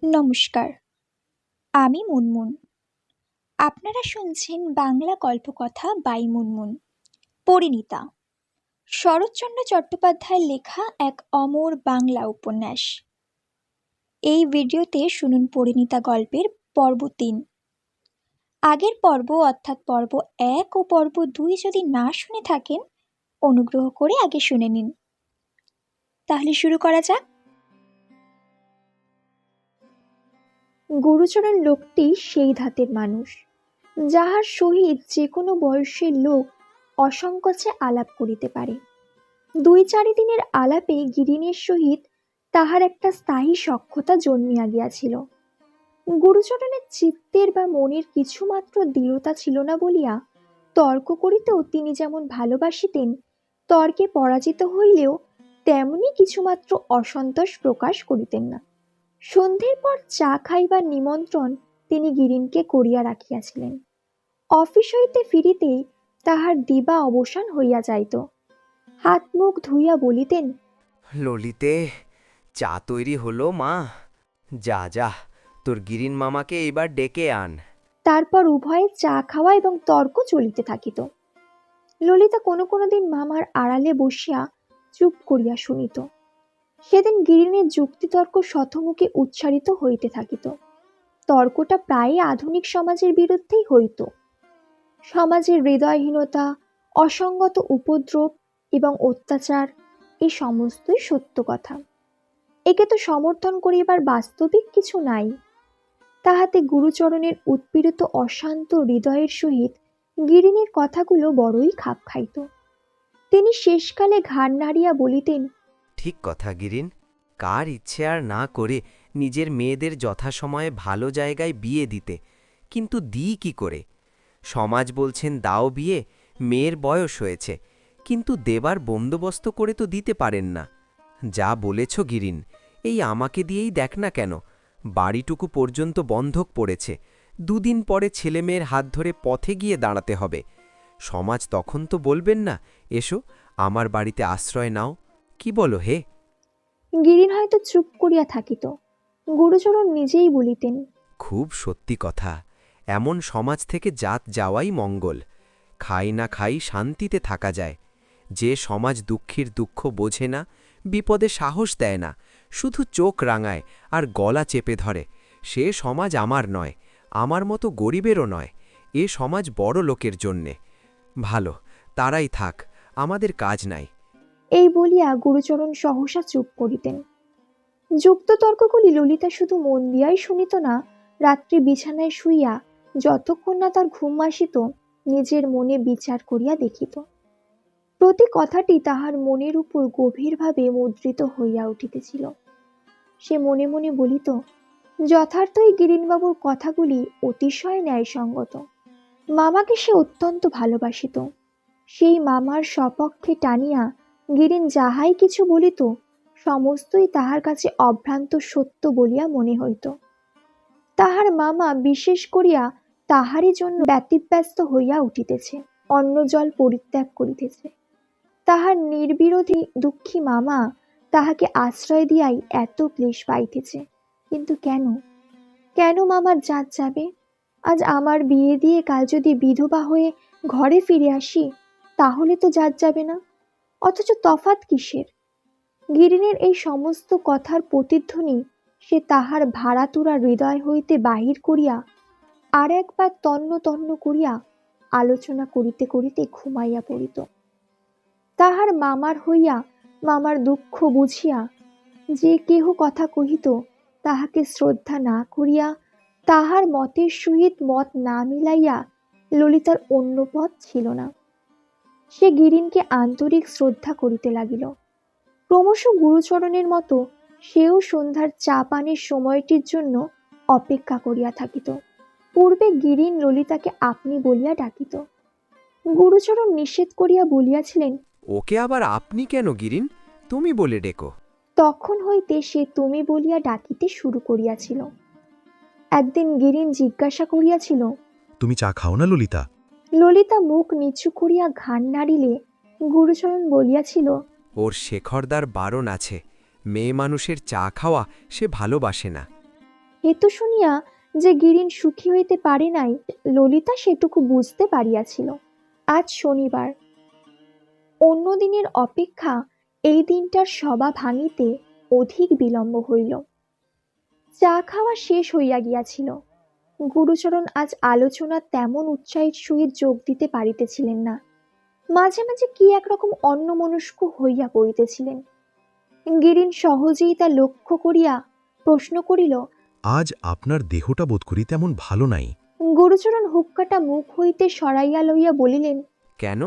নমস্কার, আমি মুনমুন। আপনারা শুনছেন বাংলা গল্পকথা বাই মুনমুন। পরিণীতা, শরৎচন্দ্র চট্টোপাধ্যায়ের লেখা এক অমর বাংলা উপন্যাস। এই ভিডিওতে শুনুন পরিণীতা গল্পের পর্ব ৩। আগের পর্ব অর্থাৎ পর্ব ১ ও পর্ব ২ যদি না শুনে থাকেন, অনুগ্রহ করে আগে শুনে নিন। তাহলে শুরু করা যাক। গুরুচরণ লোকটি সেই ধাতের মানুষ, যাহার সহিত যে কোনো বয়সের লোক অসংকোচে আলাপ করিতে পারে। ২-৪ দিনের আলাপে গিরিনের সহিত তাহার একটা স্থায়ী সখ্যতা জন্মিয়া গিয়াছিল। গুরুচরণের চিত্তের বা মনের কিছুমাত্র দৃঢ়তা ছিল না বলিয়া তর্ক করিতেও তিনি যেমন ভালোবাসিতেন, তর্কে পরাজিত হইলেও তেমনি কিছুমাত্র অসন্তোষ প্রকাশ করিতেন না। সন্ধ্যের পর চা খাইবার নিমন্ত্রণ তিনি গিরিনকে করিয়া রাখিয়াছিলেন। অফিস হইতে ফিরিতেই তাহার দিবা অবসান হইয়া যাইত। হাত মুখ ধুইয়া বলিতেন, ললিতে, চা তৈরি হলো মা? যা যা, তোর গিরিন মামাকে এইবার ডেকে আন। তারপর উভয়ে চা খাওয়া এবং তর্ক চলিতে থাকিত। ললিতা কোনো কোনো দিন মামার আড়ালে বসিয়া চুপ করিয়া শুনিত। সেদিন গিরিনের যুক্তিতর্ক শতমুখে উচ্চারিত হইতে থাকিত। তর্কটা প্রায়ই আধুনিক সমাজের বিরুদ্ধেই হইত। সমাজের হৃদয়হীনতা, অসঙ্গত উপদ্রব এবং অত্যাচার, এই সমস্তই সত্য কথা। একে তো সমর্থন করিবার বাস্তবিক কিছু নাই। তাহাতে গুরুচরণের উৎপীড়িত অশান্ত হৃদয়ের সহিত গিরিনীর কথাগুলো বড়ই খাপ খাইত। তিনি শেষকালে ঘাড় নাড়িয়া বলিতেন, ঠিক কথা গিরিন, কার ইচ্ছে আর না করে নিজের মেয়েদের যথাসময়ে ভালো জায়গায় বিয়ে দিতে, কিন্তু দিই কি করে? সমাজ বলছেন দাও বিয়ে, মেয়ের বয়স হয়েছে, কিন্তু দেবার বন্দোবস্ত করে তো দিতে পারেন না। যা বলেছ গিরিন, এই আমাকে দিয়েই দেখ না কেন, বাড়িটুকু পর্যন্ত বন্ধক পড়েছে। ২ দিন পরে ছেলেমেয়ের হাত ধরে পথে গিয়ে দাঁড়াতে হবে। সমাজ তখন তো বলবেন না, এসো আমার বাড়িতে আশ্রয় নাও। কি বলো হে? গিরিন হয়তো চুপ করিয়া থাকিত। গুরুচরণ নিজেই বলিতেন, খুব সত্যি কথা, এমন সমাজ থেকে জাত যাওয়াই মঙ্গল। খাই না খাই শান্তিতে থাকা যায়। যে সমাজ দুঃখীর দুঃখ বোঝে না, বিপদে সাহস দেয় না, শুধু চোখ রাঙায় আর গলা চেপে ধরে, সে সমাজ আমার নয়, আমার মতো গরিবেরও নয়। এ সমাজ বড় লোকের জন্যে। ভালো, তারাই থাক, আমাদের কাজ নাই। এই বলিয়া গুরুচরণ সহসা চুপ করিতেন। যুক্ত তর্কগুলি ললিতা শুধু মন দিয়াই শুনিত না, রাত্রি বিছানায় শুইয়া যতক্ষণ না তার ঘুম আসিত নিজের মনে বিচার করিয়া দেখিত। প্রতি কথাটি তাহার মনের উপর গভীরভাবে মুদ্রিত হইয়া উঠিতেছিল। সে মনে মনে বলিত, যথার্থই গিরিনবাবুর কথাগুলি অতিশয় ন্যায়সঙ্গত। মামাকে সে অত্যন্ত ভালোবাসিত। সেই মামার সপক্ষে টানিয়া গিরিন যাহাই কিছু বলিত, সমস্তই তাহার কাছে অভ্রান্ত সত্য বলিয়া মনে হইত। তাহার মামা বিশেষ করিয়া তাহারই জন্য ব্যতিব্যস্ত হইয়া উঠিতেছে, অন্ন জল পরিত্যাগ করিতেছে। তাহার নির্বিরোধী দুঃখী মামা তাহাকে আশ্রয় দিয়াই এত ক্লেশ পাইতেছে। কিন্তু কেন, কেন মামার জাত যাবে? আজ আমার বিয়ে দিয়ে কাল যদি বিধবা হয়ে ঘরে ফিরে আসি, তাহলে তো জাত যাবে না। অথচ তফাৎ কিসের? গিরিনের এই সমস্ত কথার প্রতিধ্বনি সে তাহার ভাড়াতুরা হৃদয় হইতে বাহির করিয়া আর একবার তন্ন তন্ন করিয়া আলোচনা করিতে করিতে ঘুমাইয়া পড়িত। তাহার মামার হইয়া, মামার দুঃখ বুঝিয়া যে কেহ কথা কহিত, তাহাকে শ্রদ্ধা না করিয়া, তাহার মতের সহিত মত না মিলাইয়া ললিতার অন্য পথ ছিল না। সে গিরিনকে আন্তরিক শ্রদ্ধা করিতে লাগিল। ক্রমশ গুরুচরণের মতো সেও সন্ধ্যার চা পানের সময়টির জন্য অপেক্ষা করিয়া থাকিত। পূর্বে গিরিন ললিতাকে আপনি বলিয়া ডাকিত। গুরুচরণ নিষেধ করিয়া বলিয়াছিলেন, ওকে আবার আপনি কেন গিরিন, তুমি বলে ডেকো। তখন হইতে সে তুমি বলিয়া ডাকিতে শুরু করিয়াছিল। একদিন গিরিন জিজ্ঞাসা করিয়াছিল, তুমি চা খাও না ললিতা? ললিতা মুখ নিচু করিয়া ঘাড় নাড়িলে গুরুচরণ বলিয়াছিল, ওর শেখরদার বারণ আছে, মেয়ে মানুষের চা খাওয়া সে ভালোবাসে না। হেতু শুনিয়া যে গিরিন সুখী হইতে পারে নাই, ললিতা সেটুকু বুঝতে পারিয়াছিল। আজ শনিবার, অন্য দিনের অপেক্ষা এই দিনটার সভা ভাঙিতে অধিক বিলম্ব হইল। চা খাওয়া শেষ হইয়া গিয়াছিল। গুরুচরণ আজ আলোচনার তেমন উৎসাহের সহিত যোগ দিতে পারিতেছিলেন না। মাঝে মাঝে কি একরকম অন্যমনস্ক হইয়া পড়িতেছিলেন। গিরিন সহজেই তা লক্ষ্য করিয়া প্রশ্ন করিল, আজ আপনার দেহটা বোধ করি তেমন ভালো নাই। গুরুচরণ হুক্কাটা মুখ হইতে সরাইয়া লইয়া বলিলেন। কেন?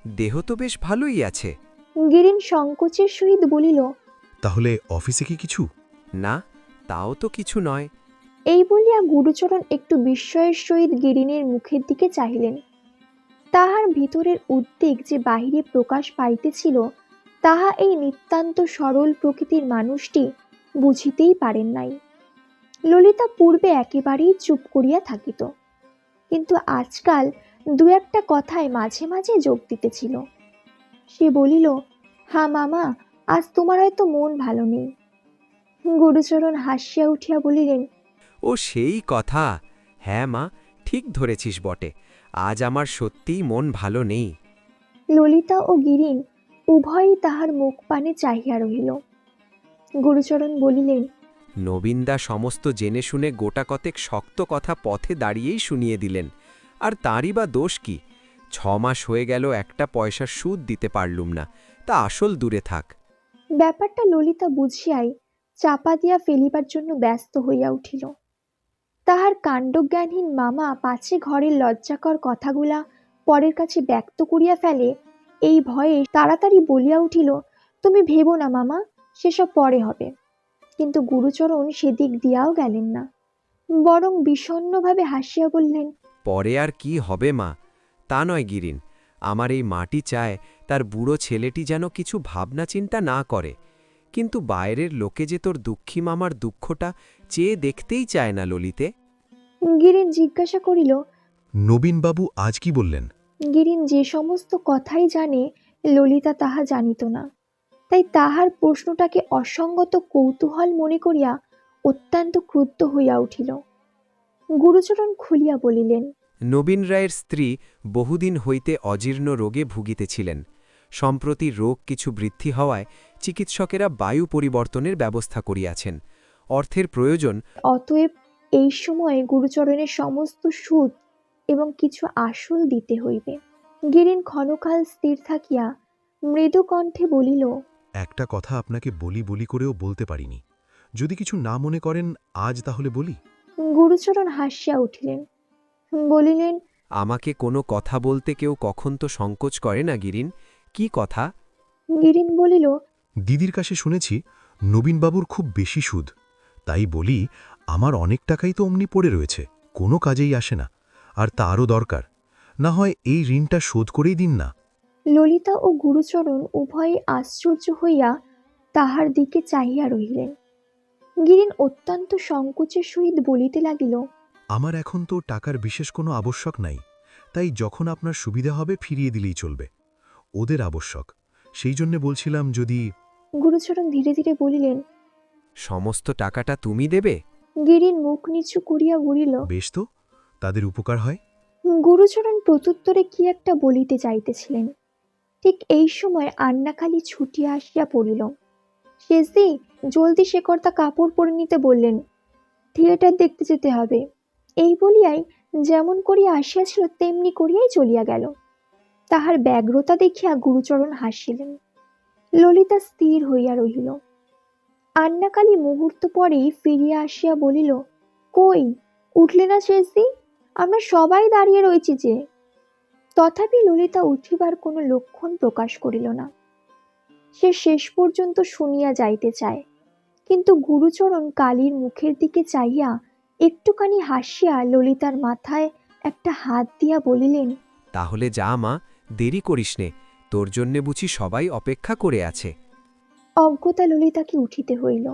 দেহ তো বেশ ভালোই আছে। গিরিন সংকোচের সহিত বলিল, তাহলে অফিসে কি কিছু? না, তাও তো কিছু নয়। এই বলিয়া গুরুচরণ একটু বিস্ময়ের সহিত গিরিনের মুখের দিকে চাহিলেন। তাহার ভিতরের উদ্বেগ যে বাহিরে প্রকাশ পাইতেছিল, তাহা এই নিতান্ত সরল প্রকৃতির মানুষটি বুঝিতেই পারেন নাই। ললিতা পূর্বে একেবারেই চুপ করিয়া থাকিত, কিন্তু আজকাল দু একটা কথায় মাঝে মাঝে যোগ দিতেছিল। সে বলিল, হা মামা, আজ তোমার হয়তো মন ভালো নেই। গুরুচরণ হাসিয়া উঠিয়া বলিলেন, ও সেই কথা। হ্যাঁ মা, ঠিক ধরেছিস বটে, আজ আমার সত্যিই মন ভালো নেই। ললিতা ও গিরিন উভয়ই তাহার মুখ পানে চাহিয়া রহিল। গুরুচরণ বলিলেন, নবীনদা সমস্ত জেনে শুনে গোটা কতেক শক্ত কথা পথে দাঁড়িয়েই শুনিয়ে দিলেন, আর তাঁরই বা দোষ কি? 6 মাস হয়ে গেল একটা পয়সার সুদ দিতে পারলুম না, তা আসল দূরে থাক। ব্যাপারটা ললিতা বুঝিয়াই চাপা দিয়া ফেলিবার জন্য ব্যস্ত হইয়া উঠিল। তাহার কাণ্ডজ্ঞানহীন মামা পাছে ঘরের লজ্জাকর কথাগুলা পরের কাছে ব্যক্ত করিয়া ফেলে, এই ভয়ে তাড়াতাড়ি বলিয়া উঠিল, তুমি ভেবো না মামা, সেসব পরে হবে। কিন্তু গুরুচরণ সেদিক দিয়াও গেলেন না, বরং বিষণ্ণভাবে হাসিয়া বললেন, পরে আর কি হবে মা? তা নয় গিরিন, আমার এই মাটি চায় তার বুড়ো ছেলেটি যেন কিছু ভাবনা চিন্তা না করে, কিন্তু বাইরের লোকে যে তোর দুঃখী মামার দুঃখটা চেয়ে দেখতেই চায় না ললিতে। গিরিন জিজ্ঞাসা করিল। নবীনবাবু আজ কি বললেন? গিরিন যে সমস্ত কথাই জানে ললিতা তাহা জানিত না, তাই তাহার প্রশ্নটাকে অসঙ্গত কৌতূহল মনে করিয়া অত্যন্ত ক্রুদ্ধ হইয়া উঠিল। গুরুচরণ খুলিয়া বলিলেন, নবীন রায়ের স্ত্রী বহুদিন হইতে অজীর্ণ রোগে ভুগিতেছিলেন। সম্প্রতি রোগ কিছু বৃদ্ধি হওয়ায় চিকিৎসকেরা বায়ু পরিবর্তনের ব্যবস্থা করিয়াছেন। অর্থের প্রয়োজন। অতএব এই সময়ে গুরুচরণের সমস্ত সুদ এবং কিছু আসল দিতে হইবে। গিরিন ক্ষণকাল স্থির থাকিয়া মৃদু কণ্ঠে বলিল, একটা কথা আপনাকে বলি বলি করেও বলতে পারিনি। যদি কিছু না মনে করেন আজ তাহলে বলি। গুরুচরণ হাসিয়া উঠিলেন, বলিলেন, আমাকে কোনো কথা বলতে কেউ কখন তো সংকোচ করে না গিরিন। কি কথা? গিরিন বলিল, দিদির কাছে শুনেছি নবীনবাবুর খুব বেশি সুদ। তাই বলি, আমার অনেক টাকাই তো অমনি পড়ে রয়েছে, কোনো কাজেই আসে না, আর তারও দরকার। না হয় এই ঋণটা শোধ করেই দিন না। ললিতা ও গুরুচরণ উভয়ে আশ্চর্য হইয়া তাহার দিকে চাহিয়া রহিলেন। গিরিন অত্যন্ত সংকোচের সহিত বলিতে লাগিল, আমার এখন তো টাকার বিশেষ কোনো আবশ্যক নাই, তাই যখন আপনার সুবিধা হবে ফিরিয়ে দিলেই চলবে। ওদের আবশ্যক, সেই জন্যে বলছিলাম যদি। গুরুচরণ ধীরে ধীরে বলিলেন। সমস্ত টাকাটা তুমি দেবে? গিরিন মুখ নিচু করিয়া বলিল। বেশ তো, তাদের উপকার হয়। গুরুচরণ প্রত্যুত্তরে কি একটা বলিতে চাইতেছিলেন, ঠিক এই সময় আন্নাখালি ছুটিয়া আসিয়া পড়িল। শেষদি জলদি শেখরদা কাপড় পরে নিতে বললেন, থিয়েটার দেখতে যেতে হবে। এই বলিয়াই যেমন করিয়া আসিয়াছিল তেমনি করিয়াই চলিয়া গেল। তাহার ব্যগ্রতা দেখিয়া গুরুচরণ হাসিলেন। ললিতা স্থির হইয়া রহিল। আন্নাকালী মুহূর্ত পরেই ফিরিয়া আসিয়া বলিল, কই উঠলে না শেষদি? আমরা সবাই দাঁড়িয়ে রয়েছি যে। তথাপি ললিতা উঠিবার কোনো লক্ষণ প্রকাশ করিল না। সে শেষ পর্যন্ত শুনিয়া যাইতে চায়, কিন্তু গুরুচরণ কালীর মুখের দিকে চাইয়া একটুখানি হাসিয়া ললিতার মাথায় একটা হাত দিয়া বলিলেন, তাহলে যা মা, দেরি করিস নে, তোর জন্যে বুঝি সবাই অপেক্ষা করে আছে। অজ্ঞতা ললিতাকে উঠিতে হইল,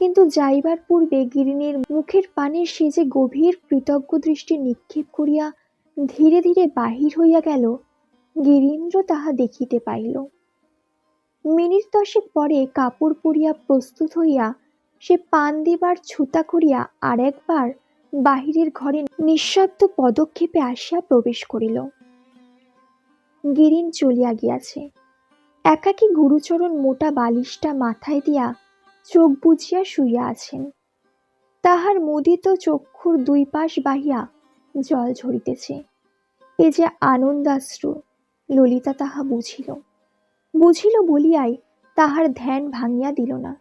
কিন্তু যাইবার পূর্বে গিরিনীর মুখের পানে সে যে গভীর কৃতজ্ঞ দৃষ্টি নিক্ষেপ করিয়া ধীরে ধীরে বাহির হইয়া গেল, গিরীন্দ্র তাহা দেখিতে পাইল। মিনিট 10 পরে কাপড় পরিয়া প্রস্তুত হইয়া সে পান দিবার ছুতা করিয়া আর একবার বাহিরের ঘরে নিঃশব্দ পদক্ষেপে আসিয়া প্রবেশ করিল। গিরিন চলিয়া গিয়াছে। একাকী গুরুচরণ মোটা বালিশটা মাথায় দিয়া চোখ বুজিয়া শুইয়া আছেন। তাহার মুদিত চক্ষুর দুই পাশ বাহিয়া জল ঝরিতেছে। এ যে আনন্দাশ্রু, ললিতা তাহা বুঝিল বলিয়াই তাহার ধ্যান ভাঙিয়া দিল না।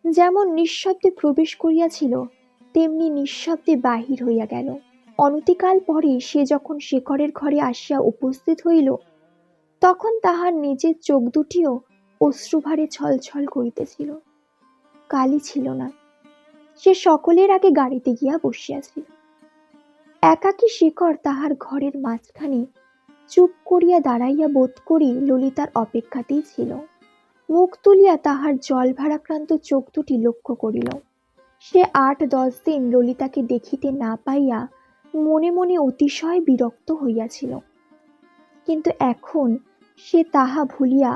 যেমন নিঃশব্দে প্রবেশ করিয়াছিল, তেমনি নিঃশব্দে বাহির হইয়া গেল। অনতিকাল পরে সে যখন শেখরের ঘরে আসিয়া উপস্থিত হইল, তখন তাহার নিজের চোখ দুটিও অশ্রুভারে ছলছল করিতেছিল। কালী ছিল না। সে সকলের আগে গাড়িতে গিয়া বসিয়াছিল। একাকী শেখর তাহার ঘরের মাঝখানে চুপ করিয়া দাঁড়াইয়া বোধ করি ললিতার অপেক্ষাতেই ছিল। মুখ তুলিয়া তাহার জল ভারাক্রান্ত চোখ দুটি লক্ষ্য করিল। সে ৮-১০ দিন ললিতাকে দেখিতে না পাইয়া মনে মনে অতিশয় বিরক্ত হইয়াছিল, কিন্তু এখন সে তাহা ভুলিয়া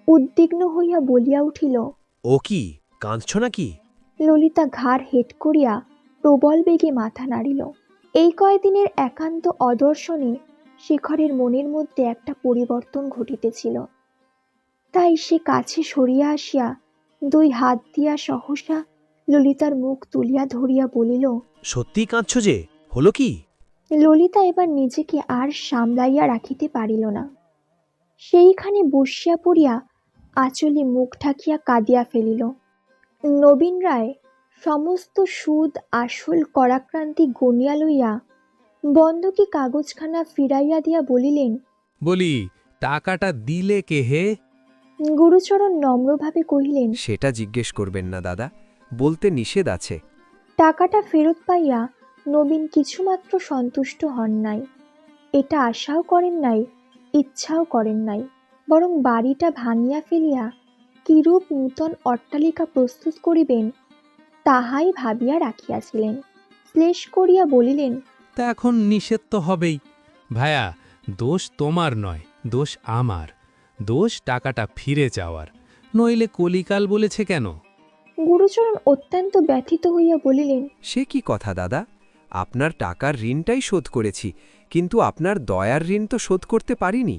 উদ্বিগ্ন হইয়া বলিয়া উঠিল, ও কি, কাঁদছ নাকি? ললিতা ঘাড় হেট করিয়া প্রবল বেগে মাথা নাড়িল। এই কয়দিনের একান্ত অদর্শনে শেখরের মনের মধ্যে একটা পরিবর্তন ঘটিতেছিল। তাই সে কাছে সরিয়া আসিয়া ২ হাত দিয়া সহসা ললিতার মুখ তুলিয়া ধরিয়া বলিল, সত্যি কাঁদছ যে, হলো কি? ললিতা এবার নিজেকে আর সামলাইয়া রাখিতে পারিল না। সেইখানে বসিয়া পড়িয়া আঁচলে মুখ ঢাকিয়া কাঁদিয়া ফেলিল। নবীন রায় সমস্ত সুদ আসল করাক্রান্তি গনিয়া লইয়া বন্ধকি কাগজখানা ফিরাইয়া দিয়া বলিলেন, বলি, টাকাটা দিলে কে হে? গুরুচরণ নম্রভাবে কহিলেন, সেটা জিজ্ঞেস করবেন না দাদা, বলতে নিষেধ আছে। টাকাটা ফেরত পাইয়া নবীন কিছুমাত্র সন্তুষ্ট হন নাই। এটা আশাও করেন নাই, ইচ্ছাও করেন নাই, বরং বাড়িটা ভাঙিয়া ফেলিয়া কিরূপ নূতন অট্টালিকা প্রস্তুত করিবেন তাহাই ভাবিয়া রাখিয়াছিলেন। শ্লেষ করিয়া বলিলেন, তা এখন নিষেধ তো হবেই। ভায়া, দোষ তোমার নয়, দোষ আমার। দোষ টাকাটা ফিরে চাওয়ার, নইলে কলিকাল বলেছে কেন? গুরুচরণ অত্যন্ত ব্যথিত হইয়া বলিলেন, সে কি কথা দাদা, আপনার টাকার ঋণটাই শোধ করেছি, কিন্তু আপনার দয়ার ঋণ তো শোধ করতে পারিনি।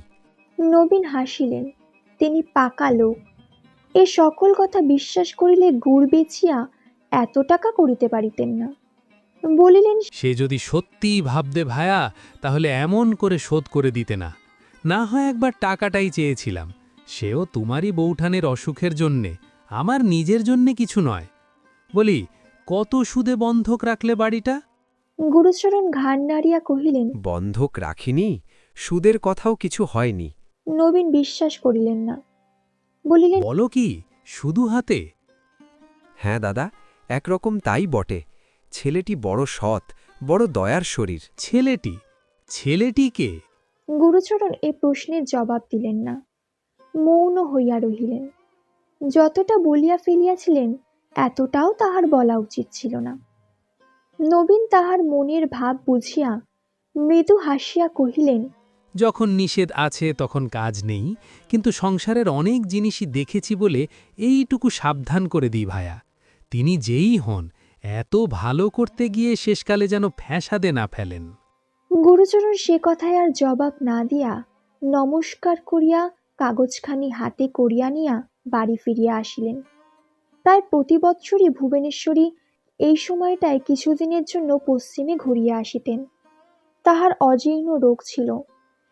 নবীন হাসিলেন। তিনি পাকা লোক। এ সকল কথা বিশ্বাস করিলে গুড় বেচিয়া এত টাকা করিতে পারিতেন না। বলিলেন, সে যদি সত্যিই ভাবতে ভায়া, তাহলে এমন করে শোধ করে দিতে না। না হয় একবার টাকাটাই চেয়েছিলাম, সেও তোমারই বৌঠানের অসুখের জন্যে, আমার নিজের জন্যে কিছু নয়। বলি, কত সুদে বন্ধক রাখলে বাড়িটা? গুরুচরণ ঘাড় নাড়িয়া কহিলেন, বন্ধক রাখিনি, সুদের কথাও কিছু হয়নি। নবীন বিশ্বাস করিলেন না। বলিলেন, বলো কি, শুধু হাতে? হ্যাঁ দাদা, একরকম তাই বটে। ছেলেটি বড় সৎ, বড় দয়ার শরীর। ছেলেটি কে? গুরুচরণ এ প্রশ্নের জবাব দিলেন না, মৌন হইয়া রহিলেন। যতটা বলিয়া ফেলিয়াছিলেন এতটাও তাহার বলা উচিত ছিল না। নবীন তাহার মনের ভাব বুঝিয়া মৃদু হাসিয়া কহিলেন, যখন নিষেধ আছে তখন কাজ নেই, কিন্তু সংসারের অনেক জিনিসই দেখেছি বলে এইটুকু সাবধান করে দিই ভায়া। তিনি যেই হন, এত ভালো করতে গিয়ে শেষকালে যেন ফ্যাসাদে না ফেলেন। গুরুচরণ সে কথায় আর জবাব না দিয়া নমস্কার করিয়া কাগজখানি হাতে করিয়া নিয়া বাড়ি ফিরিয়া আসিলেন। প্রায় প্রতি বৎসরই ভুবনেশ্বরী এই সময়টায় কিছুদিনের জন্য পশ্চিমে ঘুরিয়া আসিতেন। তাহার অজীর্ণ রোগ ছিল,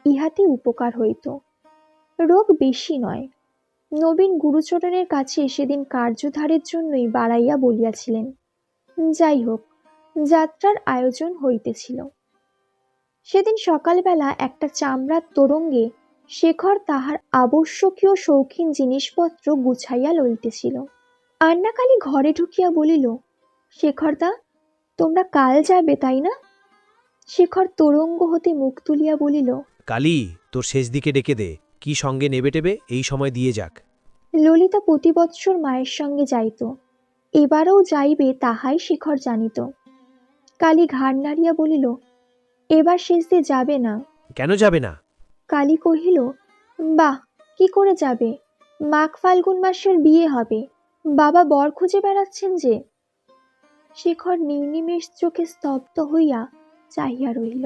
ইহাতে উপকার হইত। রোগ বেশি নয়। নবীন গুরুচরণের কাছে সেদিন কার্যধারের জন্যই বাড়াইয়া বলিয়াছিলেন। যাই হোক, যাত্রার আয়োজন হইতেছিল। সেদিন সকালবেলা একটা চামড়ার তোরঙ্গে শেখর তাহার আবশ্যকীয় শৌখিন জিনিসপত্র গুছাইয়া লইতেছিল। আন্নাকালী ঘরে ঢুকিয়া বলিল, শেখরদা, তোমরা কাল যাবে তাই না? শেখর তোরঙ্গ হতে মুখ তুলিয়া বলিল, কালী, তোর শেষ দিকে ডেকে দে, কি সঙ্গে নেবে টেবে এই সময় দিয়ে যাক। ললিতা প্রতি বৎসর মায়ের সঙ্গে যাইত, এবারও যাইবে তাহাই শেখর জানিত। কালী ঘাড় নাড়িয়া বলিল, এবার শেষ দিয়ে যাবে না। কেন যাবে না? কালী কহিল, বাহ, কি করে যাবে? মাঘ ফাল্গুন মাসের বিয়ে হবে, বাবা বর খুঁজে বেড়াচ্ছেন যে। শেখর নির্নিমেষ চোখে স্তব্ধ হইয়া চাহিয়া রহিল।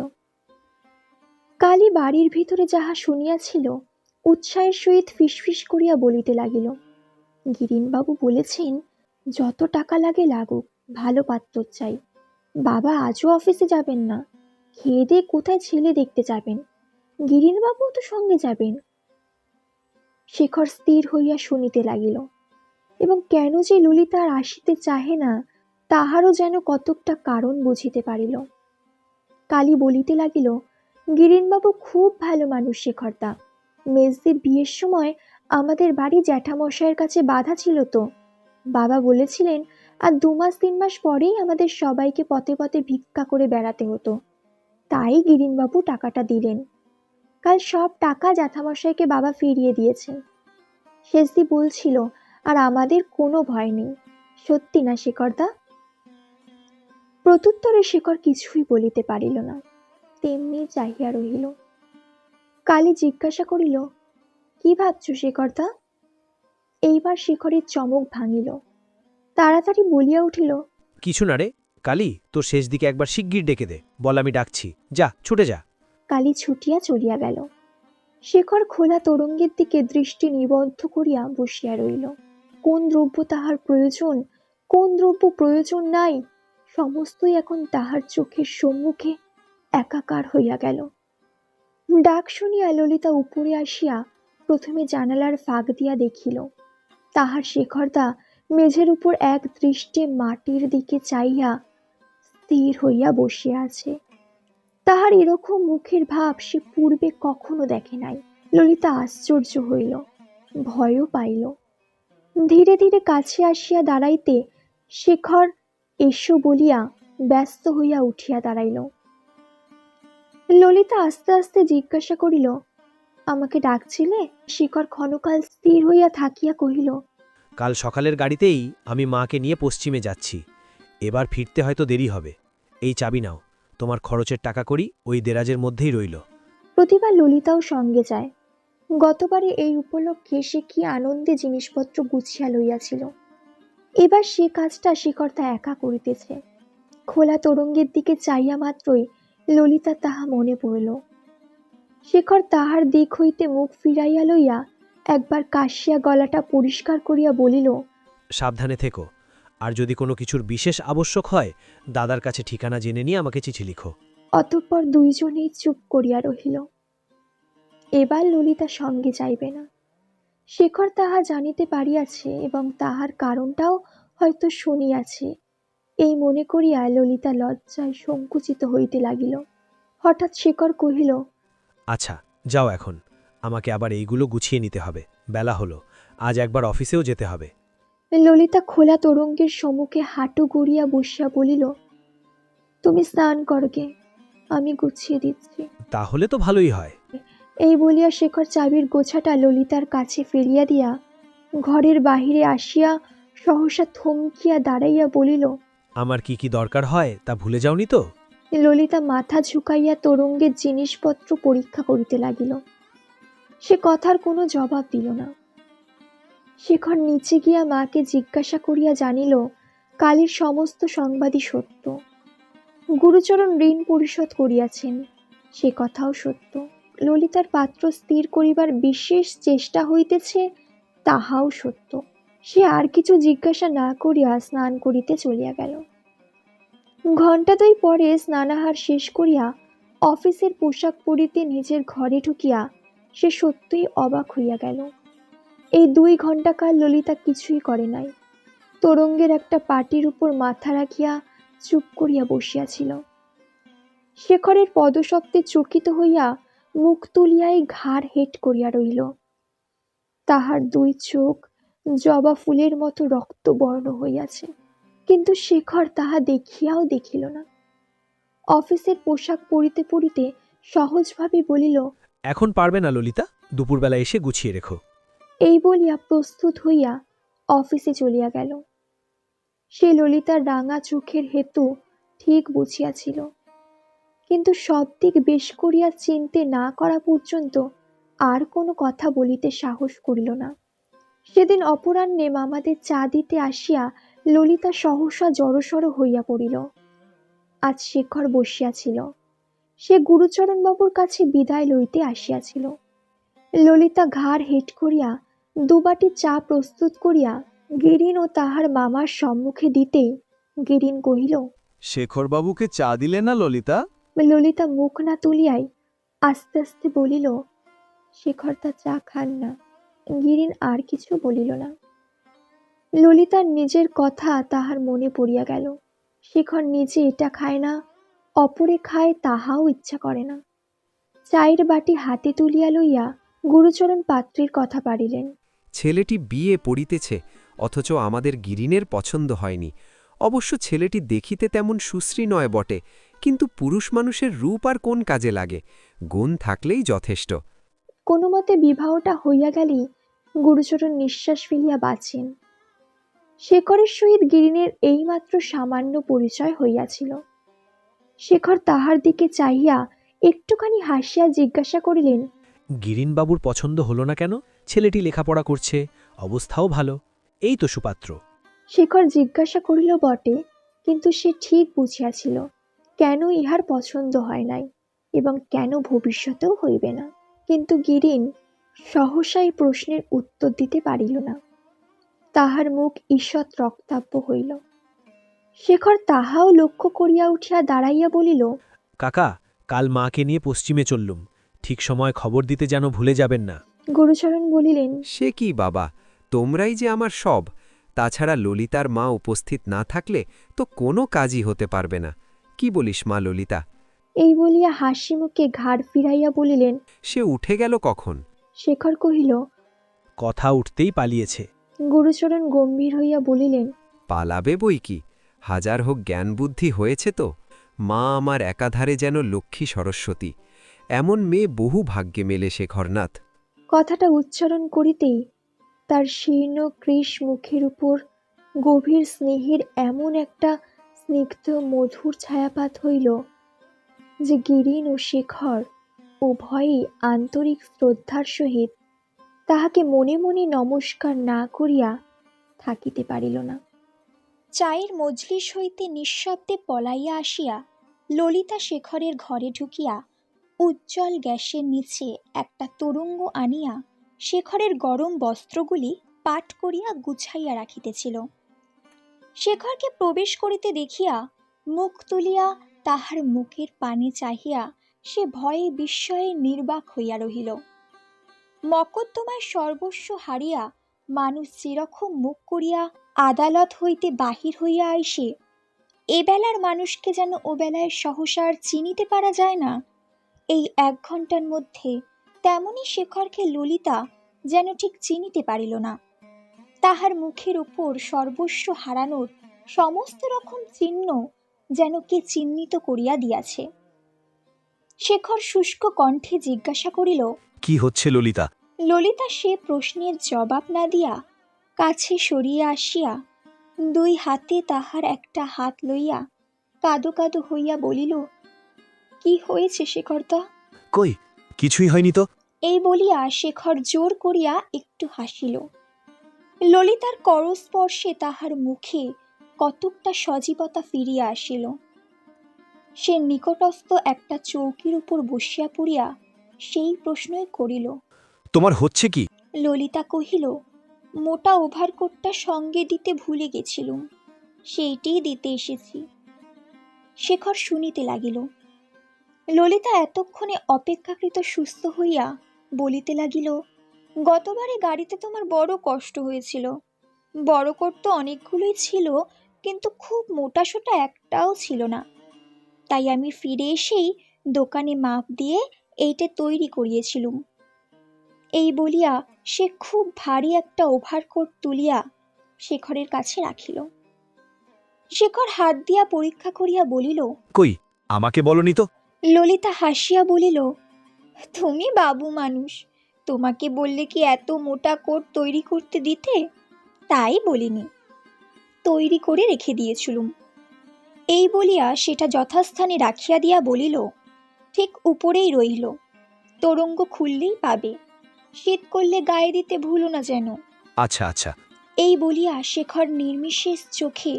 কালী বাড়ির ভিতরে যাহা শুনিয়াছিল উৎসাহের সহিত ফিসফিস করিয়া বলিতে লাগিল, গিরিনবাবু বলেছেন যত টাকা লাগে লাগুক, ভালো পাত্র চাই। বাবা আজও অফিসে যাবেন না, খেয়ে দিয়ে কোথায় ছেলে দেখতে যাবেন, গিরিনবাবুও তো সঙ্গে যাবেন। শেখর স্থির হইয়া শুনিতে লাগিল, এবং কেন যে ললিতা আর আসিতে চাহে না তাহারও যেন কতকটা কারণ বুঝিতে পারিল। কালী বলিতে লাগিল, গিরিনবাবু খুব ভালো মানুষ শেখরদা। মেজদির বিয়ের সময় আমাদের বাড়ি জ্যাঠামশাইয়ের কাছে বাধা ছিল তো। বাবা বলেছিলেন আর 2 মাস 3 মাস পরেই আমাদের সবাইকে পথে পথে ভিক্ষা করে বেড়াতে হতো। তাই গিরিনবাবু টাকাটা দিলেন। কাল সব টাকা জ্যাঠামশাইকে বাবা ফিরিয়ে দিয়েছেন। শেষদি বলছিল আর আমাদের কোনো ভয় নেই। সত্যি না শেখরদা? প্রত্যুত্তরে শেখর কিছুই বলিতে পারিল না, তেমনি চাহিয়া রহিল। কালী জিজ্ঞাসা করিল, কি ভাবছ শেখরদা? এইবার শেখরের চমক ভাঙিল, তাড়াতাড়ি বলিয়া উঠিল, কিছু না রে। কালী, তোর শেষ দিকে একবার শিগগির ডেকে দে, বল আমি ডাকছি, যা ছুটে যা। কালী ছুটিয়া চলিয়া গেল। শেখর খোলা তোরঙ্গের দিকে দৃষ্টি নিবদ্ধ করিয়া বসিয়া রইল। কোন দ্রব্য তাহার প্রয়োজন, কোন দ্রব্য প্রয়োজন নাই, সমস্তই এখন তাহার চোখের সম্মুখে একাকার হইয়া গেল। ডাক শুনিয়া ললিতা উপরে আসিয়া প্রথমে জানালার ফাঁক দিয়া দেখিল তাহার শেখরদা মেঝের উপর এক দৃষ্টে মাটির দিকে চাইয়া স্থির হইয়া বসিয়া আছে। তাহার এরকম মুখের ভাব সে পূর্বে কখনো দেখে নাই। ললিতা আশ্চর্য হইল, ভয়ও পাইল। ধীরে ধীরে কাছে আসিয়া দাঁড়াইতে শেখর এসো বলিয়া ব্যস্ত হইয়া উঠিয়া দাঁড়াইল। ললিতা আস্তে আস্তে জিজ্ঞাসা করিল, আমাকে ডাকছিলে? শেখর ক্ষণকাল স্থির হইয়া থাকিয়া কহিল, কাল সকালের গাড়িতেই আমি মাকে নিয়ে পশ্চিমে যাচ্ছি। এবার ফিরতে হয়তো দেরি হবে। এই চাবি নাও, তোমার খরচের টাকা করি ওই দেরাজের মধ্যেই রইল। প্রতিবার ললিতাও সঙ্গে যায়। গতবারে এই উপলক্ষে সে কি আনন্দে জিনিসপত্র গুছিয়া লইয়াছিল। এবার সে কাজটা শেখর একা করিতেছে। খোলা তোরঙ্গের দিকে চাইয়া মাত্রই ললিতা তাহা মনে পড়ল। শেখর তাহার দিক হইতে মুখ ফিরাইয়া লইয়া একবার কাশিয়া গলাটা পরিষ্কার করিয়া বলিল, সাবধানে থেকো, আর যদি কোনো কিছুর বিশেষ আবশ্যক হয় দাদার কাছে ঠিকানা জেনে নিয়ে আমাকে চিঠি লিখো। অতঃপর দুইজনেই চুপ করিয়া রহিল। এবার ললিতা সঙ্গে যাইবে না। শেখর তাহা জানিতে পারিয়াছে এবং তাহার কারণটাও হয়তো শুনিয়াছে। এই মনে করিয়া ললিতা লজ্জায় সংকুচিত হইতে লাগিল। হঠাৎ শেখর কহিল, আচ্ছা যাও, এখন আমাকে আবার এইগুলো গুছিয়ে নিতে হবে। বেলা হলো, আজ একবার অফিসেও যেতে হবে। ললিতা খোলা তোরঙ্গের সম্মুখে হাঁটু গড়িয়া বসিয়া বলিল, তুমি স্নান করগে, আমি গুছিয়ে দিচ্ছি। তাহলে তো ভালোই হয়। এই বলিয়া শেখর চাবির গোছাটা ললিতার কাছে ফেলিয়া দিয়া ঘরের বাহিরে আসিয়া সহসা থমকিয়া দাঁড়াইয়া বলিল, আমার কি কি দরকার হয় তা ভুলে যাওনি তো? ললিতা মাথা ঝুঁকাইয়া তোরঙ্গের জিনিসপত্র পরীক্ষা করিতে লাগিল। সে কথার কোনো জবাব দিল না। শেখর নিচে গিয়া মাকে জিজ্ঞাসা করিয়া জানিল কালীর সমস্ত সংবাদই সত্য। গুরুচরণ ঋণ পরিশোধ করিয়াছেন, সে কথাও সত্য। ললিতার পাত্র স্থির করিবার বিশেষ চেষ্টা হইতেছে, তাহাও সত্য। সে আর কিছু জিজ্ঞাসা না করিয়া স্নান করিতে চলিয়া গেল। ঘণ্টা 2 পরে স্নানাহার শেষ করিয়া অফিসের পোশাক পরিতে নিজের ঘরে ঢুকিয়া সে সত্যই অবাক হইয়া গেল। এই 2 ঘণ্টাকাল ললিতা কিছুই করে নাই। তোরঙ্গের একটা পাটির উপর মাথা রাখিয়া চুপ করিয়া বসিয়াছিল। শেখরের পদশব্দে চকিত হইয়া মুখ তুলিয়াই ঘাড় হেট করিয়া রইল। তাহার 2 চোখ জবা ফুলের মতো রক্তবর্ণ হইয়াছে, কিন্তু শেখর তাহা দেখিয়াও দেখিল না। অফিসের পোশাক পরিতে পরিতে সহজভাবে বলিল, এখন পারবে না ললিতা, দুপুরবেলা এসে গুছিয়ে রেখো। এই বলিয়া প্রস্তুত হইয়া অফিসে চলিয়া গেল। সে ললিতার রাঙা চোখের হেতু ঠিক বুঝিয়াছিল, কিন্তু সব দিক বেশ করিয়া চিনতে না করা পর্যন্ত আর কোনো কথা বলিতে সাহস করিল না। সেদিন অপরাহ্নে মামাদের চা দিতে আসিয়া ললিতা সহসা জড়সড় হইয়া পড়িল। আজ শেখর বসিয়াছিল, সে গুরুচরণবাবুর কাছে বিদায় লইতে আসিয়াছিল। ললিতা ঘাড় হেঁট করিয়া দুবাটি চা প্রস্তুত করিয়া গিরিন ও তাহার মামার সম্মুখে দিতেই গিরিন কহিল, শেখরবাবুকে চা দিলে না ললিতা? ললিতা মুখ না তুলিয়াই আস্তে আস্তে বলিল, শেখর তা চা খান না। গিরিন আর কিছু বলিল না। ললিতার নিজের কথা তাহার মনে পড়িয়া গেল। শেখর নিজে এটা খায় না, অপরে খায় তাহাও ইচ্ছা করে না। চায়ের বাটি হাতে তুলিয়া লইয়া গুরুচরণ পাত্রীর কথা পাড়িলেন। ছেলেটি বিয়ে পড়িতেছে, অথচ আমাদের গিরিনের পছন্দ হয়নি। অবশ্য ছেলেটি দেখিতে তেমন সুশ্রী নয় বটে, কিন্তু পুরুষ মানুষের রূপ আর কোন কাজে লাগে, গুণ থাকলেই যথেষ্ট। কোনো মতে বিবাহটা হইয়া গেলেই গুরুচরণ নিঃশ্বাস ফেলিয়া বাঁচেন। শেখরের সহিত গিরিনের এইমাত্র সামান্য পরিচয় হইয়াছিল। শেখর তাহার দিকে চাহিয়া একটুখানি হাসিয়া জিজ্ঞাসা করিলেন, গিরিনবাবুর পছন্দ হলো না কেন? ছেলেটি লেখাপড়া করছে, অবস্থাও ভালো, এই তো সুপাত্র। শেখর জিজ্ঞাসা করিল বটে, কিন্তু সে ঠিক বুঝিয়াছিল কেন ইহার পছন্দ হয় নাই এবং কেন ভবিষ্যতেও হইবে না। কিন্তু গিরিন সহসাই প্রশ্নের উত্তর দিতে পারিল না। তাহার মুখ ঈষৎ রক্তাব্য হইল। শেখর তাহাও লক্ষ্য করিয়া উঠিয়া দাঁড়াইয়া বলিল, কাকা, কাল মাকে নিয়ে পশ্চিমে চললুম, ঠিক সময় খবর দিতে যেন ভুলে যাবেন না। গুরুচরণ বলিলেন, সে কি বাবা, তোমরাই যে আমার সব। তাছাড়া ললিতার মা উপস্থিত না থাকলে তো কোনো কাজই হতে পারবে না। কি বলিস মা ললিতা? এই বলিয়া হাসি মুখে ঘাড় ফিরাইয়া বলিলেন। সে উঠে গেল কখন? শেখর কহিল, কথা উঠতেই পালিয়েছে। গুরুচরণ গম্ভীর হইয়া বলিলেন, পালাবে বই কি, হাজার হোক জ্ঞান বুদ্ধি হয়েছে তো। মা আমার একাধারে যেন লক্ষ্মী সরস্বতী, এমন মেয়ে বহু ভাগ্যে মেলে শেখরনাথ। কথাটা উচ্চারণ করিতেই তার শীর্ণ কৃশ মুখের উপর গভীর স্নেহের এমন একটা স্নিগ্ধ মধুর ছায়াপাত হইল যে গিরিন ও শেখর উভয়েই আন্তরিক শ্রদ্ধার সহিত তাহাকে মনে মনে নমস্কার না করিয়া থাকিতে পারিল না। চায়ের মজলিস হইতে নিঃশব্দে পলাইয়া আসিয়া ললিতা শেখরের ঘরে ঢুকিয়া উজ্জ্বল গ্যাসের নিচে একটা তোরঙ্গ আনিয়া শেখরের গরম বস্ত্রগুলি পাট করিয়া গুছাইয়া রাখিতেছিল। শেখরকে প্রবেশ করিতে দেখিয়া মুখ তুলিয়া তাহার মুখের পানে চাহিয়া সে ভয়ে বিস্ময়ে নির্বাক হইয়া রহিল। মকদ্দমায় সর্বস্ব হারিয়া মানুষ যেরকম মুখ করিয়া আদালত হইতে বাহির হইয়া আইসে, এবেলার মানুষকে যেন ওবেলায় সহসার চিনিতে পারা যায় না, এই 1 ঘণ্টার মধ্যে তেমনি শেখরকে ললিতা যেন ঠিক চিনিতে পারিল না। তাহার মুখের উপর সর্বস্ব হারানোর সমস্ত রকম চিহ্ন যেন কে চিহ্নিত করিয়া দিয়াছে। শেখর শুষ্ক কণ্ঠে জিজ্ঞাসা করিল, কি হচ্ছে ললিতা? ললিতা সে প্রশ্নের জবাব না দিয়া কাছে সরিয়া আসিয়া 2 হাতে তাহার একটা হাত লইয়া কাঁদো কাঁদো হইয়া বলিল, কি হয়েছে শেখরদা? কই, কিছুই হয়নি তো। এই বলিয়া শেখর জোর করিয়া একটু হাসিল। ললিতার করস্পর্শে তাহার মুখে কতকটা সজীবতা ফিরিয়া আসিল। সে নিকটস্থ একটা চৌকির উপর বসিয়া পড়িয়া সেই প্রশ্নই করিল। তোমার হচ্ছে কি? ললিতা কহিল, মোটা ওভারকোটটা সঙ্গে দিতে ভুলে গেছিলুম, সেইটিই দিতে এসেছি। শেখর শুনিতে লাগিল। ললিতা এতক্ষণে অপেক্ষাকৃত সুস্থ হইয়া বলিতে লাগিল, গতবারে গাড়িতে তোমার বড় কষ্ট হয়েছিল। বড় কোট তো অনেকগুলোই ছিল, কিন্তু খুব মোটাসোটা একটাও ছিল না। তাই আমি ফিরে এসেই দোকানে মাপ দিয়ে এইটে তৈরি করিয়েছিলুম। এই বলিয়া সে খুব ভারী একটা ওভারকোট তুলিয়া শেখরের কাছে রাখিল। শেখর হাত দিয়া পরীক্ষা করিয়া বলিল, কই, আমাকে বলনি তো। ললিতা হাসিয়া বলিল, তুমি বাবু মানুষ, তোমাকে বললে কি এত মোটা কোট তৈরি করতে দিতে? তাই বলিনি, তৈরি করে রেখে দিয়েছিলুম। এই বলিয়া সেটা যথাস্থানে রাখিয়া দিয়া বলিল, ঠিক উপরেই রইল, তোরঙ্গ খুললেই পাবে, শীত করলে গায়ে দিতে ভুলো না যেন। আচ্ছা আচ্ছা। এই বলিয়া শেখর নির্বিশেষ চোখে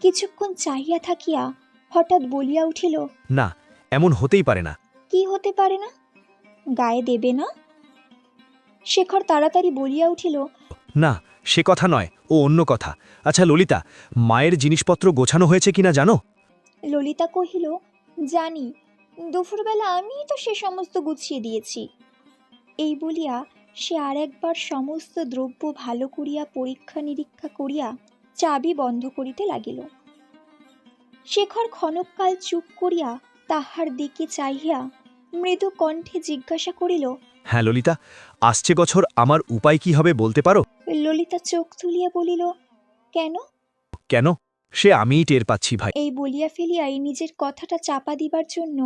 কিছুক্ষণ চাহিয়া থাকিয়া হঠাৎ বলিয়া উঠিল, না, এমন হতেই পারে না। কি হতে পারে না? গায়ে দেবে না? শেখর তাড়াতাড়ি বলিয়া উঠিল, না, সে কথা নয়, ও অন্য কথা। আচ্ছা ললিতা, মায়ের জিনিসপত্র গোছানো হয়েছে কিনা জানো? ললিতা কহিল, জানি, দুপুরবেলা আমিই তো সে সমস্ত গুছিয়ে দিয়েছি। এই বলিয়া সে আর একবার সমস্ত দ্রব্য ভালো করিয়া পরীক্ষা নিরীক্ষা করিয়া চাবি বন্ধ করিতে লাগিল। শেখর ক্ষণকাল চুপ করিয়া তাহার দিকে চাহিয়া মৃদু কণ্ঠে জিজ্ঞাসা করিল, হ্যাঁ ললিতা, আসছে বছর আমার উপায় কি হবে বলতে পারো? ললিতা চোখ তুলিয়া বলিল, কেন? কেন? সে আমিই টের পাচ্ছি ভাই। এই বলিয়া ফেলিয়াই নিজের কথাটা চাপা দিবার জন্য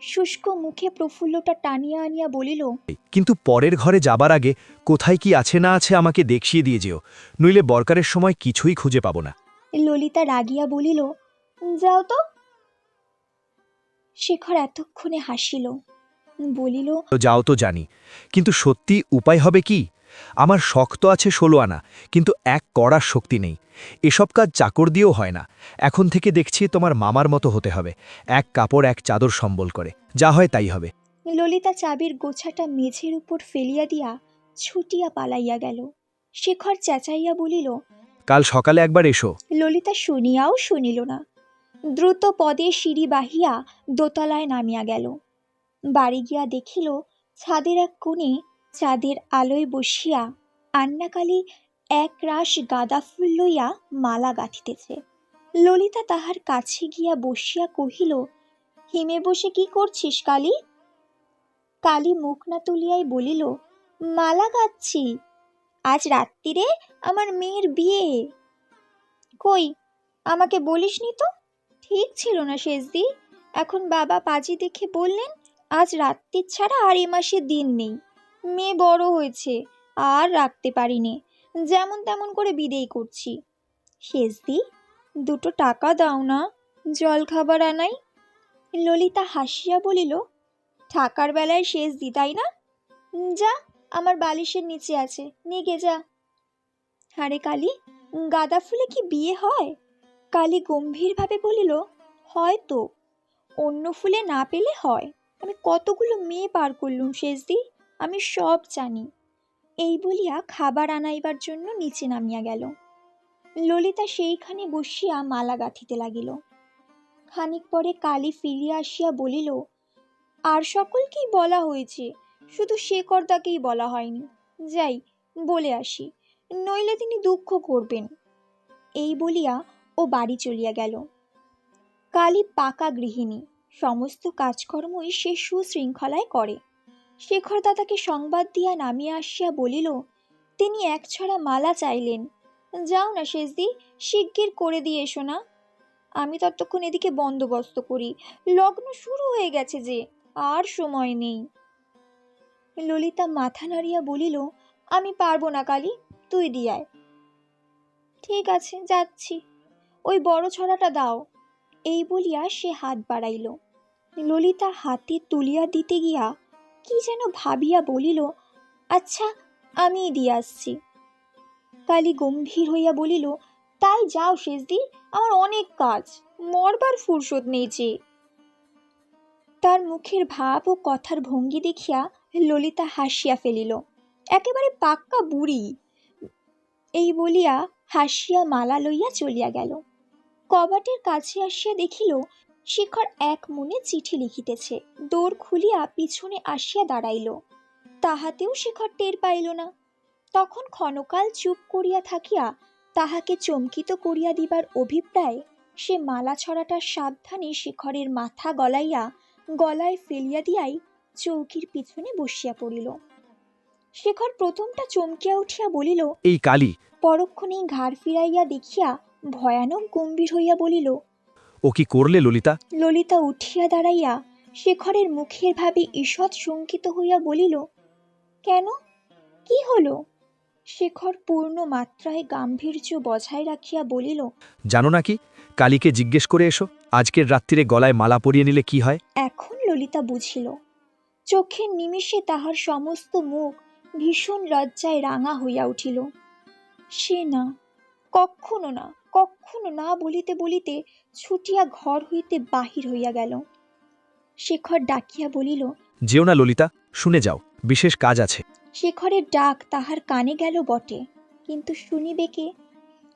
শুষ্ক মুখে প্রফুল্লটা টানিয়া আনিয়া বলিল, কিন্তু পরের ঘরে যাবার আগে কোথায় কি আছে না আছে আমাকে দেখিয়ে দিয়ে যেও, নইলে বরকারের সময় কিছুই খুঁজে পাবো না। ললিতা রাগিয়া বলিল, যাও তো। শেখর এতক্ষণে হাসিল, বলিল, তো যাও তো জানি, কিন্তু সত্যি উপায় হবে কি? আমার শক্ত আছে 16 আনা, কিন্তু এক কড়ার শক্তি নেই। এসব কাজ চাকর দিয়েও হয় না। এখন থেকে দেখছি তোমার মামার মতো হতে হবে, এক কাপড় এক চাদর সম্বল করে, যা হয় তাই হবে। ললিতা চাবির গোছাটা মেঝের উপর ফেলিয়া দিয়া ছুটিয়া পালাইয়া গেল। শেখর চেঁচাইয়া বলিল, কাল সকালে একবার এসো। ললিতা শুনিয়াও শুনিল না, দ্রুত পদে সিঁড়ি বাহিয়া দোতলায় নামিয়া গেল। বাড়ি গিয়া দেখিল ছাদের এক কোণে চাঁদের আলোয় বসিয়া আন্নাকালী এক রাশ গাঁদা ফুল লইয়া মালা গাঁথিতেছে। ললিতা তাহার কাছে গিয়া বসিয়া কহিল, হিমে বসে কি করছিস কালী? কালী মুখ না তুলিয়াই বলিল, মালা গাঁথছি, আজ রাত্রিরে আমার মেয়ের বিয়ে। কই, আমাকে বলিসনি তো? ঠিক ছিল না শেষদি। এখন বাবা পাজি দেখে বললেন আজ রাত্রি ছাড়া আর এ মাসে দিন নেই। মেয়ে বড় হয়েছে, আর রাখতে পারিনে, যেমন তেমন করে বিদেয় করছি। শেষদি, 2 টাকা দাও না, জল খাবার আনাই। ললিতা হাসিয়া বলিল, টাকার বেলায় শেষদি তাই না? যা, আমার বালিশের নিচে আছে, নিয়ে যা। আরে কালী, গাঁদা ফুলে কি বিয়ে হয়? কালী গম্ভীরভাবে বলিল, হয়তো, অন্য ফুলে না পেলে হয়। আমি কতগুলো মেয়ে পার করলুম শেষদি, আমি সব জানি। এই বলিয়া খাবার আনাইবার জন্য নিচে নামিয়া গেল। ললিতা সেইখানে বসিয়া মালা গাঁথিতে লাগিল। খানিক পরে কালী ফিরিয়া আসিয়া বলিল, আর সকলকেই বলা হয়েছে, শুধু শেখরদাকেই বলা হয়নি। যাই, বলে আসি, নইলে তিনি দুঃখ করবেন। এই বলিয়া ও বাড়ি চলিয়া গেল। কালী পাকা গৃহিণী, সমস্ত কাজকর্মই সে সুশৃঙ্খলায় করে। শেখর দাদাকে সংবাদ দিয়া নামিয়া আসিয়া বলিল, তিনি একছড়া মালা চাইলেন। যাও না শেষদি, শিগগির করে দিয়ে এসো না। আমি ততক্ষণ এদিকে বন্দোবস্ত করি, লগ্ন শুরু হয়ে গেছে যে, আর সময় নেই। ললিতা মাথা নাড়িয়া বলিল, আমি পারবো না কালী, তুই দিয়ায়। ঠিক আছে, যাচ্ছি, ওই বড় ছড়াটা দাও। এই বলিয়া সে হাত বাড়াইল। ললিতা হাতে তুলিয়া দিতে গিয়া কি যেন ভাবিয়া বলিল, আচ্ছা, আমিই দিয়ে আসছি। কালী গম্ভীর হইয়া বলিল, তাই যাও শেষদি, আমার অনেক কাজ, মরবার ফুরসত নেই যে। তার মুখের ভাব ও কথার ভঙ্গি দেখিয়া ললিতা হাসিয়া ফেলিল, একেবারে পাক্কা বুড়ি। এই বলিয়া হাসিয়া মালা লইয়া চলিয়া গেল। কবাটের কাছে আসিয়া দেখিল শেখর এক মনে চিঠি লিখিতেছে। দোর খুলিয়া পিছনে আসিয়া দাঁড়াইল, তাহাতেও শেখর টের পাইল না। তখন ক্ষণকাল চুপ করিয়া থাকিয়া তাহাকে চমকিত করিয়া দিবার অভিপ্রায়ে সে মালা ছড়াটা সাবধানে শেখরের মাথা গলাইয়া গলায় ফেলিয়া দিয়াই চৌকির পিছনে বসিয়া পড়িল। শেখর প্রথমটা চমকিয়া উঠিয়া বলিল, এই কালী। পরক্ষণেই ঘাড় ফিরাইয়া দেখিয়া ভয়ানক গম্ভীর হইয়া বলিল, ও কি করলে ললিতা? ললিতা উঠিয়া দাঁড়াইয়া শেখরের মুখের ভাবে ঈষৎ শঙ্কিত হইয়া বলিল, কেন, কি হলো? শেখর পূর্ণ মাত্রায় গাম্ভীর্য বজায় রাখিয়া বলিল, জানো নাকি, কালীকে জিজ্ঞেস করে এসো, আজকের রাত্রিরে গলায় মালা পরিয়ে নিলে কি হয়। এখন ললিতা বুঝিল। চোখের নিমিষে তাহার সমস্ত মুখ ভীষণ লজ্জায় রাঙা হইয়া উঠিল। সে না, কক্ষণো না, কক্ষণো না বলিতে বলিতে ছুটিয়া ঘর হইতে বাহির হইয়া গেল। শেখর ডাকিয়া বলিল, যেও না ললিতা, শুনে যাও, বিশেষ কাজ আছে। শেখরের ডাক তাহার কানে গেল বটে, কিন্তু শুনিবে কে?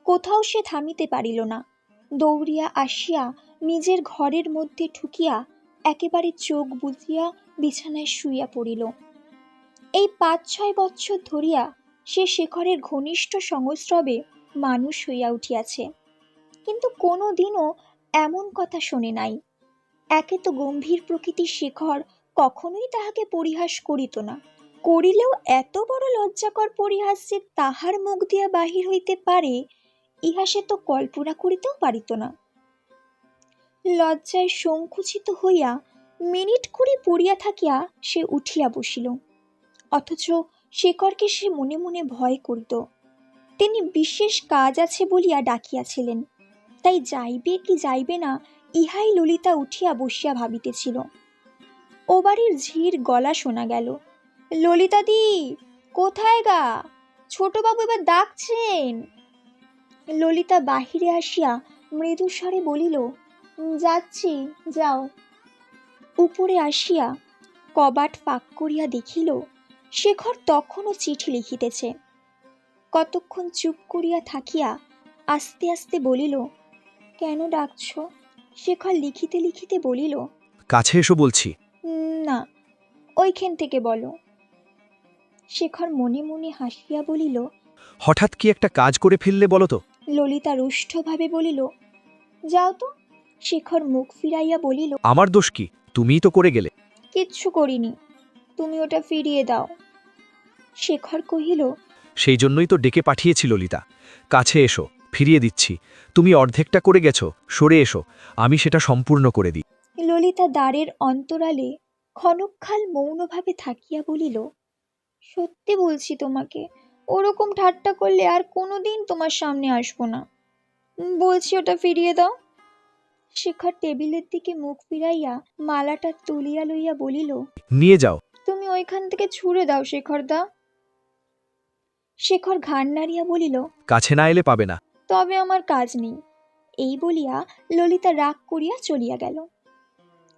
কোথাও সে থামিতে পারিল না। দৌড়িয়া আসিয়া নিজের ঘরের মধ্যে ঢুকিয়া একেবারে চোখ বুজিয়া বিছানায় শুইয়া পড়িল। এই ৫-৬ বৎসর ধরিয়া সে শেখরের ঘনিষ্ঠ সংস্রবে মানুষ হইয়া উঠিয়াছে, কিন্তু কোনো দিনও এমন কথা শোনে নাই। একে তো গম্ভীর প্রকৃতির শেখর কখনোই তাহাকে পরিহাস করিত না, করিলেও এত বড় লজ্জাকর পরিহাস যে তাহার মুখ দিয়া বাহির হইতে পারে, ইহা সে তো কল্পনা করিতেও পারিত না। লজ্জায় সংকুচিত হইয়া মিনিট কুড়ি পড়িয়া থাকিয়া সে উঠিয়া বসিল। অথচ শেখরকে সে মনে মনে ভয় করিত। তিনি বিশেষ কাজ আছে বলিয়া ডাকিয়াছিলেন, তাই যাইবে কি যাইবে না ইহাই ললিতা উঠিয়া বসিয়া ভাবিতেছিল। ও বাড়ির ঝির গলা শোনা গেল, ললিতাদি, কোথায় গা? ছোটবাবু এবার ডাকছেন। ললিতা বাহিরে আসিয়া মৃদু স্বরে বলিল, যাচ্ছি, যাও। উপরে আসিয়া কবাট ফাঁক করিয়া দেখিল শেখর তখনও চিঠি লিখিতেছে। কতক্ষণ চুপ করিয়া থাকিয়া আস্তে আস্তে বলিল, কেন ডাকছ? শেখর লিখিতে লিখিতে বলিল, কাছে এসো বলছি। না, ওইখান থেকে বলো। শেখর মনে মনে হাসিয়া বলিল, হঠাৎ কি একটা কাজ করে ফেললে বলো তো? ললিতা রুষ্টভাবে বলিল, যাও তো। শেখর মুখ ফিরাইয়া বলিল, আমার দোষ কি? তুমিই তো করে গেলে। কিচ্ছু করিনি, তুমি ওটা ফিরিয়ে দাও। শেখর কহিল, সেই জন্যই তো ডেকে পাঠিয়েছি ললিতা। কাছে এসো, ফিরিয়ে দিচ্ছি। তুমি অর্ধেকটা করে গেছো, সরে এসো, আমি সেটা সম্পূর্ণ করে দিই। ললিতা দ্বারের অন্তরালে ক্ষণকাল মৌনভাবে থাকিয়া বলিল, সত্যি বলছি তোমাকে, ওরকম ঠাট্টা করলে আর কোনোদিন তোমার সামনে আসবো না। বলছি ওটা ফিরিয়ে দাও। শেখর টেবিলের দিকে মুখ ফিরাইয়া মালাটা তুলিয়া লইয়া বলিল, নিয়ে যাও। তুমি ওইখান থেকে ছুঁড়ে দাও শেখরদা। শেখর ঘাড় নাড়িয়া বলিল, কাছে না এলে পাবে না। তবে আমার কাজ নেই। এই বলিয়া ললিতা রাগ করিয়া চলিয়া গেল।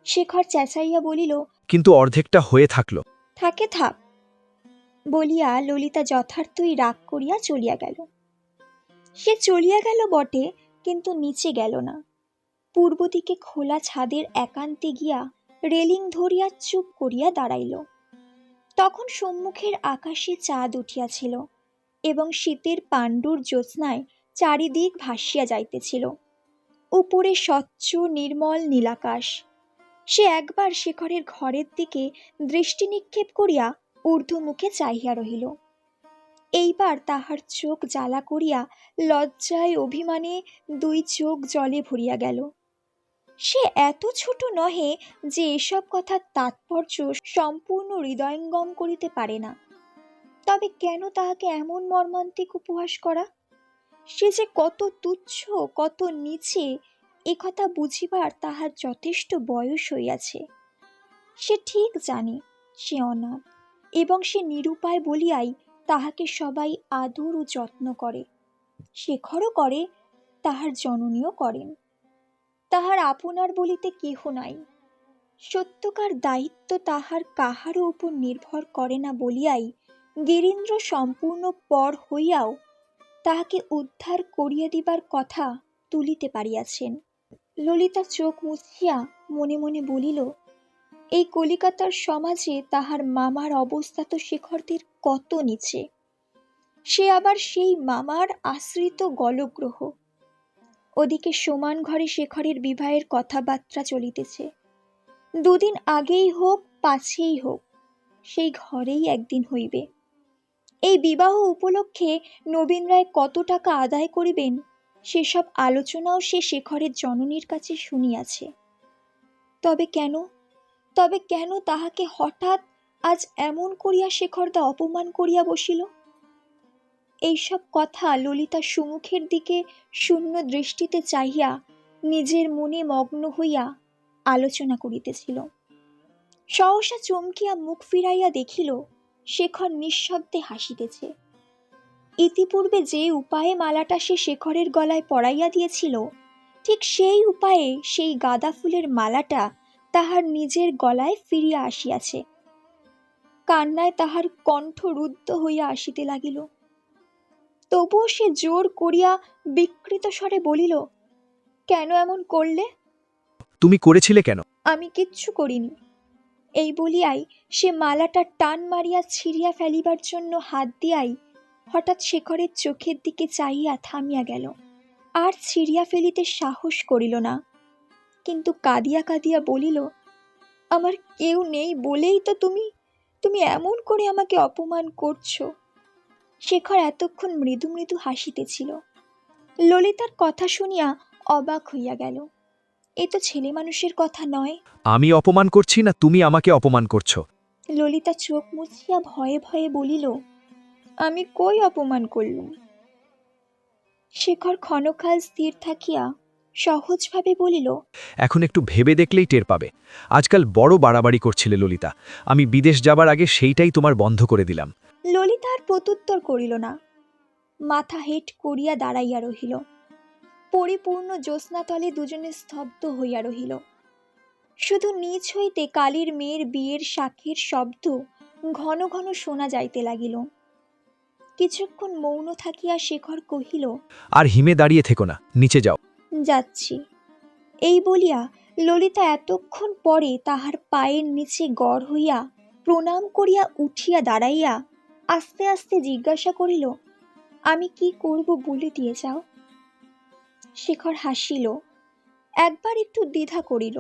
শেখর চেঁচাইয়া বলিল, কিন্তু অর্ধেকটা হয়ে থাকলো। থাকে থাক বলিয়া ললিতা যথার্থই রাগ করিয়া চলিয়া গেল। সে চলিয়া গেল বটে, কিন্তু নিচে গেল না। পূর্ব দিকে খোলা ছাদের একান্তে গিয়া রেলিং ধরিয়া চুপ করিয়া দাঁড়াইল। তখন সম্মুখের আকাশে চাঁদ উঠিয়াছিল এবং শীতের পাণ্ডুর জ্যোৎস্নায় চারিদিক ভাসিয়া যাইতেছিল। উপরে স্বচ্ছ নির্মল নীলাকাশ। সে একবার শেখরের ঘরের দিকে দৃষ্টি নিক্ষেপ করিয়া ঊর্ধ্বমুখে চাহিয়া রহিল। এইবার তাহার চোখ জ্বালা করিয়া লজ্জায় অভিমানে দুই চোখ জলে ভরিয়া গেল। সে এত ছোট নহে যে এসব কথার তাৎপর্য সম্পূর্ণ হৃদয়ঙ্গম করিতে পারে না। তবে কেন তাহাকে এমন মর্মান্তিক উপহাস করা? সে যে কত তুচ্ছ, কত নিচে, একথা বুঝিবার তাহার যথেষ্ট বয়স হইয়াছে। সে ঠিক জানে সে অনাথ, এবং সে নিরুপায় বলিয়াই তাহাকে সবাই আদর ও যত্ন করে। শেখরও করে, তাহার জননীও করেন। তাহার আপনার বলিতে কেহ নাই। সত্যকার দায়িত্ব তাহার কাহারও উপর নির্ভর করে না বলিয়াই গিরীন্দ্র সম্পূর্ণ পর হইয়াও তাহাকে উদ্ধার করিয়া দিবার কথা তুলিতে পারিয়াছেন। ললিতা চোখ মুছিয়া মনে মনে বলিল, এই কলিকাতার সমাজে তাহার মামার অবস্থা তো শেখরদের কত নিচে। সে আবার সেই মামার আশ্রিত গলগ্রহ। ওদিকে সমান ঘরে শেখরের বিবাহের কথাবার্তা চলিতেছে। দুদিন আগেই হোক পাছেই হোক, সেই ঘরেই একদিন হইবে। এই বিবাহ উপলক্ষে নবীন রায় কত টাকা আদায় করিবেন সেসব আলোচনাও সে শেখরের জননীর কাছে শুনিয়াছে। তবে কেন তাহাকে হঠাৎ আজ এমন করিয়া শেখরদা অপমান করিয়া বসিল? এইসব কথা ললিতা সুমুখের দিকে শূন্য দৃষ্টিতে চাহিয়া নিজের মনে মগ্ন হইয়া আলোচনা করিতেছিল। সহসা চমকিয়া মুখ ফিরাইয়া দেখিল শেখর নিঃশব্দে হাসিতেছে। ইতিপূর্বে যে উপায়ে মালাটা সে শেখরের গলায় পরাইয়া দিয়েছিল, ঠিক সেই উপায়ে সেই গাঁদা ফুলের মালাটা তাহার নিজের গলায় ফিরিয়া আসিয়াছে। কান্নায় তাহার কণ্ঠ রুদ্ধ হইয়া আসিতে লাগিল। তবুও সে জোর করিয়া বিকৃত স্বরে বলিল, কেন এমন করলে? তুমি করেছিলে কেন? আমি কিচ্ছু করিনি। এই বলিয়াই সে মালাটা টান মারিয়া ছিঁড়িয়া ফেলিবার জন্য হাত দিয়াই হঠাৎ শেখরের চোখের দিকে চাইয়া থামিয়া গেল। আর ছিঁড়িয়া ফেলিতে সাহস করিল না, কিন্তু কাঁদিয়া কাঁদিয়া বলিল, আমার কেউ নেই বলেই তো তুমি তুমি এমন করে আমাকে অপমান করছো। শেখর এতক্ষণ মৃদু মৃদু হাসিতেছিল। ললিতার কথা শুনিয়া অবাক হইয়া গেল। এ তো ছেলে মানুষের কথা নয়। আমি অপমান করছি না তুমি আমাকে অপমান করছো? ললিতা চোখ মুছিয়া ভয়ে ভয়ে বলিল, আমি কই অপমান করলুম? শেখর ক্ষণকাল স্থির থাকিয়া সহজভাবে বলিল, এখন একটু ভেবে দেখলেই টের পাবে। আজকাল বড় বাড়াবাড়ি করছিলে ললিতা। আমি বিদেশ যাবার আগে সেইটাই তোমার বন্ধ করে দিলাম। ললিতা আর প্রত্যুত্তর করিল না, মাথা হেঁট করিয়া দাঁড়াইয়া রহিল। পরিপূর্ণ জ্যোৎস্নাতলে দুজনে স্তব্ধ হইয়া রহিল। শুধু নিচ হইতে কালীর মেয়ের বিয়ের শাঁখের শব্দ ঘন ঘন শোনা যাইতে লাগিল। কিছুক্ষণ মৌন থাকিয়া শেখর কহিল, আর হিমে দাঁড়িয়ে থেকো না, নিচে যাও। যাচ্ছি। এই বলিয়া ললিতা এতক্ষণ পরে তাহার পায়ের নিচে গড় হইয়া প্রণাম করিয়া উঠিয়া দাঁড়াইয়া আস্তে আস্তে জিজ্ঞাসা করিল, আমি কি করব বলে দিয়ে যাও। শেখর হাসিল, একবার একটু দ্বিধা করিল,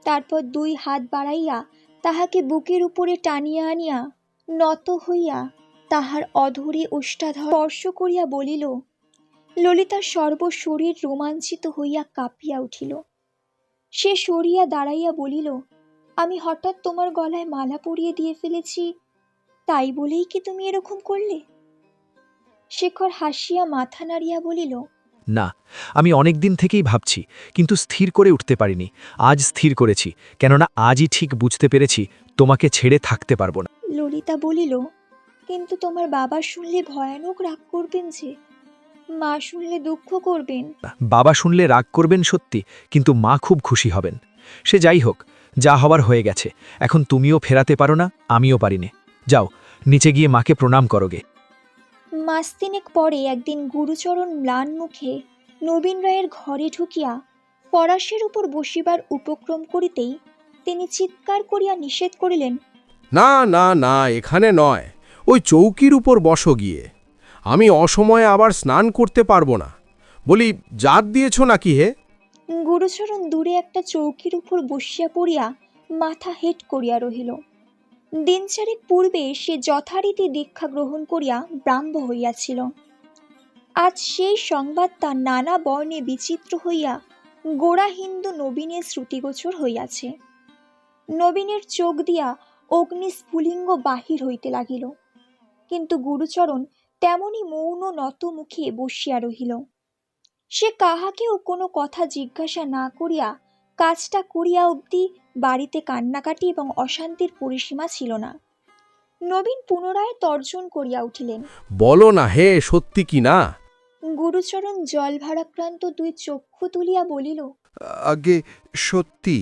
তারপর দুই হাত বাড়াইয়া তাহাকে বুকের উপরে টানিয়া আনিয়া নত হইয়া তাহার অধরে ওষ্ঠাধর স্পর্শ করিয়া বলিল। ললিতার সর্বশরীর রোমাঞ্চিত হইয়া কাঁপিয়া উঠিল। সে সরিয়া দাঁড়াইয়া বলিল, আমি হঠাৎ তোমার গলায় মালা পরিয়ে দিয়ে ফেলেছি, তাই বলেই কি তুমি এরকম করলে? শেখর হাসিয়া মাথা নাড়িয়া বলিল, না, আমি অনেক দিন থেকেই ভাবছি, কিন্তু স্থির করে উঠতে পারিনি। আজ স্থির করেছি, কেননা আজই ঠিক বুঝতে পেরেছি তোমাকে ছেড়ে থাকতে পারবো না। ললিতা বলিল, কিন্তু তোমার বাবা শুনলে ভয়ানক রাগ করবেন যে, মা শুনলে দুঃখ করবেন। বাবা শুনলে রাগ করবেন সত্যি, কিন্তু মা খুব খুশি হবেন। সে যাই হোক, যা হবার হয়ে গেছে। এখন তুমিও ফেরাতে পারো না, আমিও পারিনে। যাও, নিচে গিয়ে মাকে প্রণাম করোগে। মাস তিনেক পরে একদিন গুরুচরণ ম্লান মুখে নবীন রায়ের ঘরে ঢুকিয়া ফরাসের উপর বসিবার উপক্রম করিতেই তিনি চিৎকার করিয়া নিষেধ করিলেন, না না না, এখানে নয়, ওই চৌকির উপর বসো গিয়ে। আমি অসময়ে আবার স্নান করতে পারবো না। বলি, জাত দিয়েছ নাকি হে? গুরুচরণ দূরে একটা চৌকির উপর বসিয়া পড়িয়া মাথা হেঁট করিয়া রহিল। দিন চারেক পূর্বে সে যথারীতি দীক্ষা গ্রহণ করিয়া ব্রাহ্ম হইয়াছিল। আজ সেই সংবাদটা নানা বর্ণে বিচিত্র হইয়া গোড়া হিন্দু নবীনের শ্রুতিগোচর হইয়াছে। নবীনের চোখ দিয়া অগ্নিস্ফুলিঙ্গ বাহির হইতে লাগিল, কিন্তু গুরুচরণ তেমনি মৌন নত মুখে বসিয়া রহিল। সে কাহাকেও কোনো কথা জিজ্ঞাসা না করিয়া কাজটা করিয়া অবধি বাড়িতে কান্নাকাটি এবং অশান্তির পরিসীমা ছিল না। নবীন পুনরায় তর্জন করিয়া উঠিলেন, বলো না হে, সত্যি কি না? গুরুচরণ জল ভারাক্রান্ত দুই চক্ষু তুলিয়া বলিল, আগে সত্যি।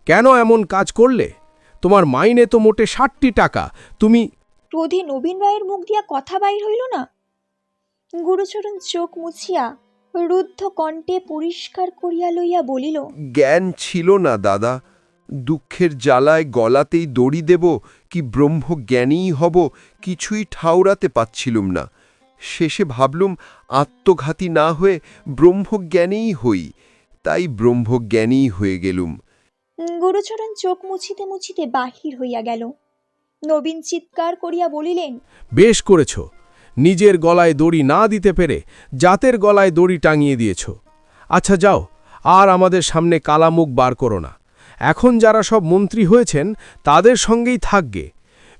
কেন এমন কাজ করলে? তোমার মাইনে তো মোটে ৬০ টাকা। তুমি... ক্রোধে নবীন রায়ের মুখ দিয়া কথা বাইর হইল না। গুরুচরণ চোখ মুছিয়া রুদ্ধ কণ্ঠে পরিষ্কার করিয়া লইয়া বলিল, জ্ঞান ছিল না দাদা। দুঃখের জ্বালায় গলাতেই দড়ি দেব কি ব্রহ্মজ্ঞানীই হব, কিছুই ঠাউরাতে পাচ্ছিলুম না। শেষে ভাবলুম আত্মঘাতী না হয়ে ব্রহ্মজ্ঞানীই হই, তাই ব্রহ্মজ্ঞানীই হয়ে গেলুম। গুরুচরণ চোখ মুছিতে মুছিতে বাহির হইয়া গেল। নবীন চিৎকার করিয়া বলিলেন, বেশ করেছ। নিজের গলায় দড়ি না দিতে পেরে জাতের গলায় দড়ি টাঙিয়ে দিয়েছ। আচ্ছা যাও, আর আমাদের সামনে কালামুখ বার করো না। এখন যারা সব মন্ত্রী হয়েছেন তাদের সঙ্গেই থাকগে।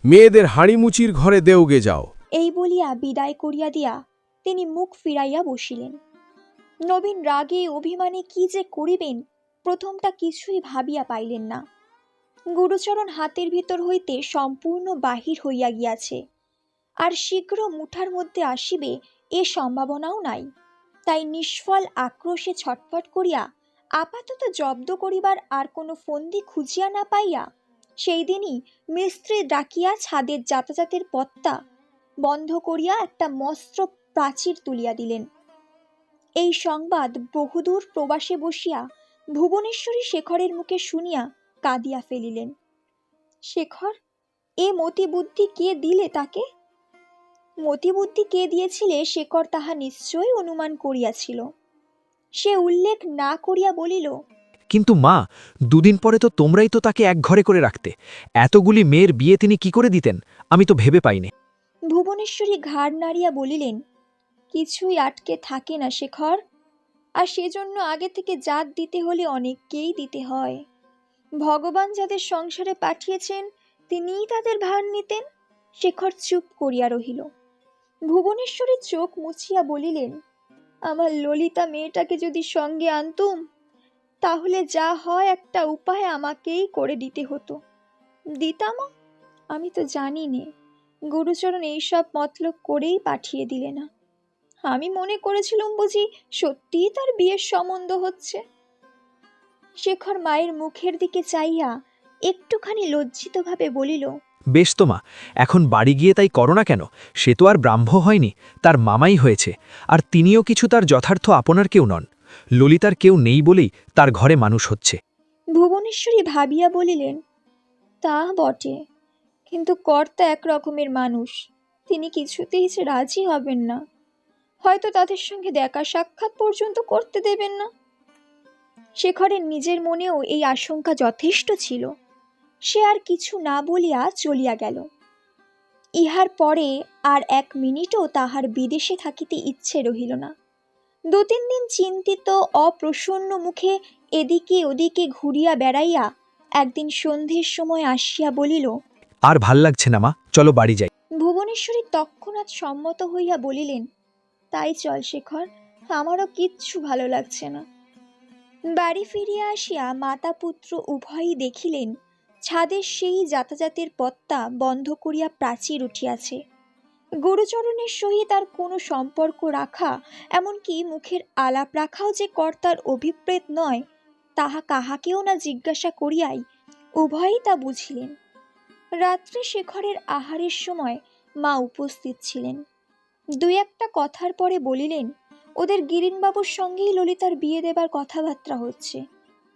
মেয়েদের হাঁড়িমুচির ঘরে দেওগে যাও। এই বলিয়া বিদায় করিয়া দিয়া তিনি মুখ ফিরাইয়া বসিলেন। নবীন রাগে অভিমানে কি যে করিবেন প্রথমটা কিছুই ভাবিয়া পাইলেন না। গুরুচরণ হাতের ভিতর হইতে সম্পূর্ণ বাহির হইয়া গিয়াছে, আর শীঘ্র মুঠার মধ্যে আসিবে এ সম্ভাবনাও নাই। তাই নিষ্ফল আক্রোশে ছটফট করিয়া আপাতত জব্দ করিবার আর কোনো ফন্দি খুঁজিয়া না পাইয়া সেই দিনই মিস্ত্রি ডাকিয়া ছাদের যাতায়াতের পথটা বন্ধ করিয়া একটা মস্ত প্রাচীর তুলিয়া দিলেন। এই সংবাদ বহুদূর প্রবাসে বসিয়া ভুবনেশ্বরী শেখরের মুখে শুনিয়া কাঁদিয়া ফেলিলেন। শেখর, এ মতিবুদ্ধি কে দিলে তাকে? মতিবুদ্ধি কে দিয়েছিলে শেখর তাহা নিশ্চয়ই অনুমান করিয়াছিল। সে উল্লেখ না করিয়া বলিল, কিন্তু মা, দুদিন পরে তো তোমরাই তো তাকে এক ঘরে করে রাখতে। এতগুলি মেয়ের বিয়ে তিনি কি করে দিতেন আমি তো ভেবে পাইনি। ভুবনেশ্বরী ঘাড় নাড়িয়া বলিলেন, কিছুই আটকে থাকে না শেখর, আর সেজন্য আগে থেকে জাত দিতে হলে অনেককেই দিতে হয়। ভগবান যাদের সংসারে পাঠিয়েছেন তিনিই তাদের ভার নিতেন। শেখর চুপ করিয়া রহিল। ভুবনেশ্বরী চোখ মুছিয়া বলিলেন, আমার ললিতা মেয়েটাকে যদি সঙ্গে আনতুম তাহলে যা হয় একটা উপায় আমাকেই করে দিতে হতো। দিতামও? আমি তো জানি নে, গুরুচরণ এইসব মতলব করেই পাঠিয়ে দিলে না। আমি মনে করেছিলাম বুঝি সত্যিই তার বিয়ের সম্বন্ধ হচ্ছে। শেখর মায়ের মুখের দিকে চাইয়া একটুখানি লজ্জিতভাবে বলিল, বেশ তো মা, এখন বাড়ি গিয়ে তাই করো না কেন? সে তো আর ব্রাহ্ম হয়নি, তার মামাই হয়েছে। আর তিনিও কিছু তার যথার্থ আপনার কেউ নন। ললিতার কেউ নেই বলেই তার ঘরে মানুষ হচ্ছে। ভুবনেশ্বরী ভাবিয়া বলিলেন, তা বটে, কিন্তু কর্তা এক রকমের মানুষ, তিনি কিছুতেই যে রাজি হবেন না। হয়তো তাদের সঙ্গে দেখা সাক্ষাৎ পর্যন্ত করতে দেবেন না। শেখরের নিজের মনেও এই আশঙ্কা যথেষ্ট ছিল। সে আর কিছু না বলিয়া চলিয়া গেল। ইহার পরে আর এক মিনিটও তাহার বিদেশে থাকিতে ইচ্ছে রহিল না। 2-3 দিন চিন্তিত অপ্রসন্ন মুখে এদিকে ওদিকে ঘুরিয়া বেড়াইয়া একদিন সন্ধ্যের সময় আসিয়া বলিল, আর ভাল লাগছে না মা, চলো বাড়ি যাই। ভুবনেশ্বরী তৎক্ষণাৎ সম্মত হইয়া বলিলেন, তাই চল শেখর, আমারও কিচ্ছু ভালো লাগছে না। বাড়ি ফিরিয়া আসিয়া মাতা পুত্র উভয়ই দেখিলেন ছাদের সেই যাতায়াতের পথটা বন্ধ করিয়া প্রাচীর উঠিয়াছে। গুরুচরণের সহিত আর কোনো সম্পর্ক রাখা, এমনকি মুখের আলাপ রাখাও যে কর্তার অভিপ্রেত নয় তাহা কাহাকেও না জিজ্ঞাসা করিয়াই উভয়ই তা বুঝিলেন। রাত্রে শেখরের আহারের সময় মা উপস্থিত ছিলেন। 2-1 কথার পরে বলিলেন, ওদের গিরিনবাবুর সঙ্গেই ললিতার বিয়ে দেবার কথাবার্তা হচ্ছে।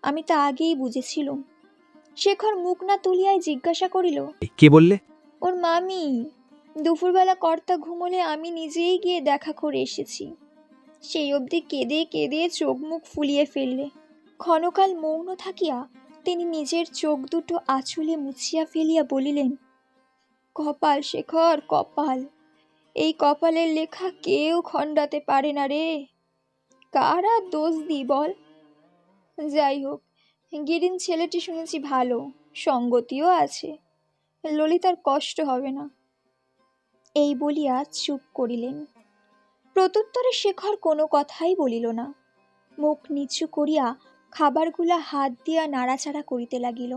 আমি তা আগেই বুঝেছিলুম। শেখর মুখ না তুলিয়াই জিজ্ঞাসা করিল, কে বললে? ওর মামি। দুপুরবেলা কর্তা ঘুমোলে আমি নিজেই গিয়ে দেখা করে এসেছি। সেই অবধি কেঁদে কেঁদে চোখ মুখ ফুলিয়ে ফেললে। ক্ষণকাল মৌন থাকিয়া তিনি নিজের চোখ দুটো আঁচলে মুছিয়া ফেলিয়া বলিলেন, কপাল শেখর, কপাল। এই কপালের লেখা কেউ খণ্ডাতে পারে না রে। কার আর দোষ দি বল? যাই হোক, গিরিন ছেলেটি শুনেছি ভালো, সঙ্গতিও আছে, ললিতার কষ্ট হবে না। এই বলিয়া চুপ করিলেন। প্রত্যুত্তরে শেখর কোনো কথাই বলিল না। মুখ নিচু করিয়া খাবারগুলা হাত দিয়া নাড়াচাড়া করিতে লাগিল।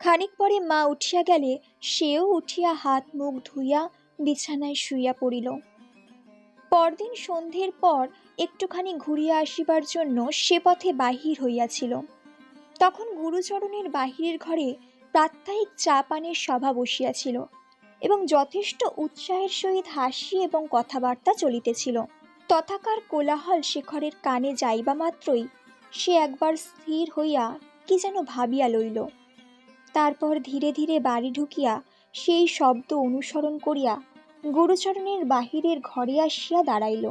খানিক পরে মা উঠিয়া গেলে সেও উঠিয়া হাত মুখ ধুইয়া বিছানায় শুইয়া পড়িল। পরদিন সন্ধ্যের পর একটুখানি ঘুরিয়া আসিবার জন্য সে পথে বাহির হইয়াছিল। তখন গুরুচরণের বাহিরের ঘরে প্রাত্যহিক চা পানের সভা বসিয়াছিল এবং যথেষ্ট উৎসাহের সহিত হাসি এবং কথাবার্তা চলিতেছিল। তথাকার কোলাহল শেখরের কানে যাইবা মাত্রই সে একবার স্থির হইয়া কি যেন ভাবিয়া লইল। তারপর ধীরে ধীরে বাড়ি ঢুকিয়া সেই শব্দ অনুসরণ করিয়া গুরুচরণের বাহিরের ঘরে আসিয়া দাঁড়াইল।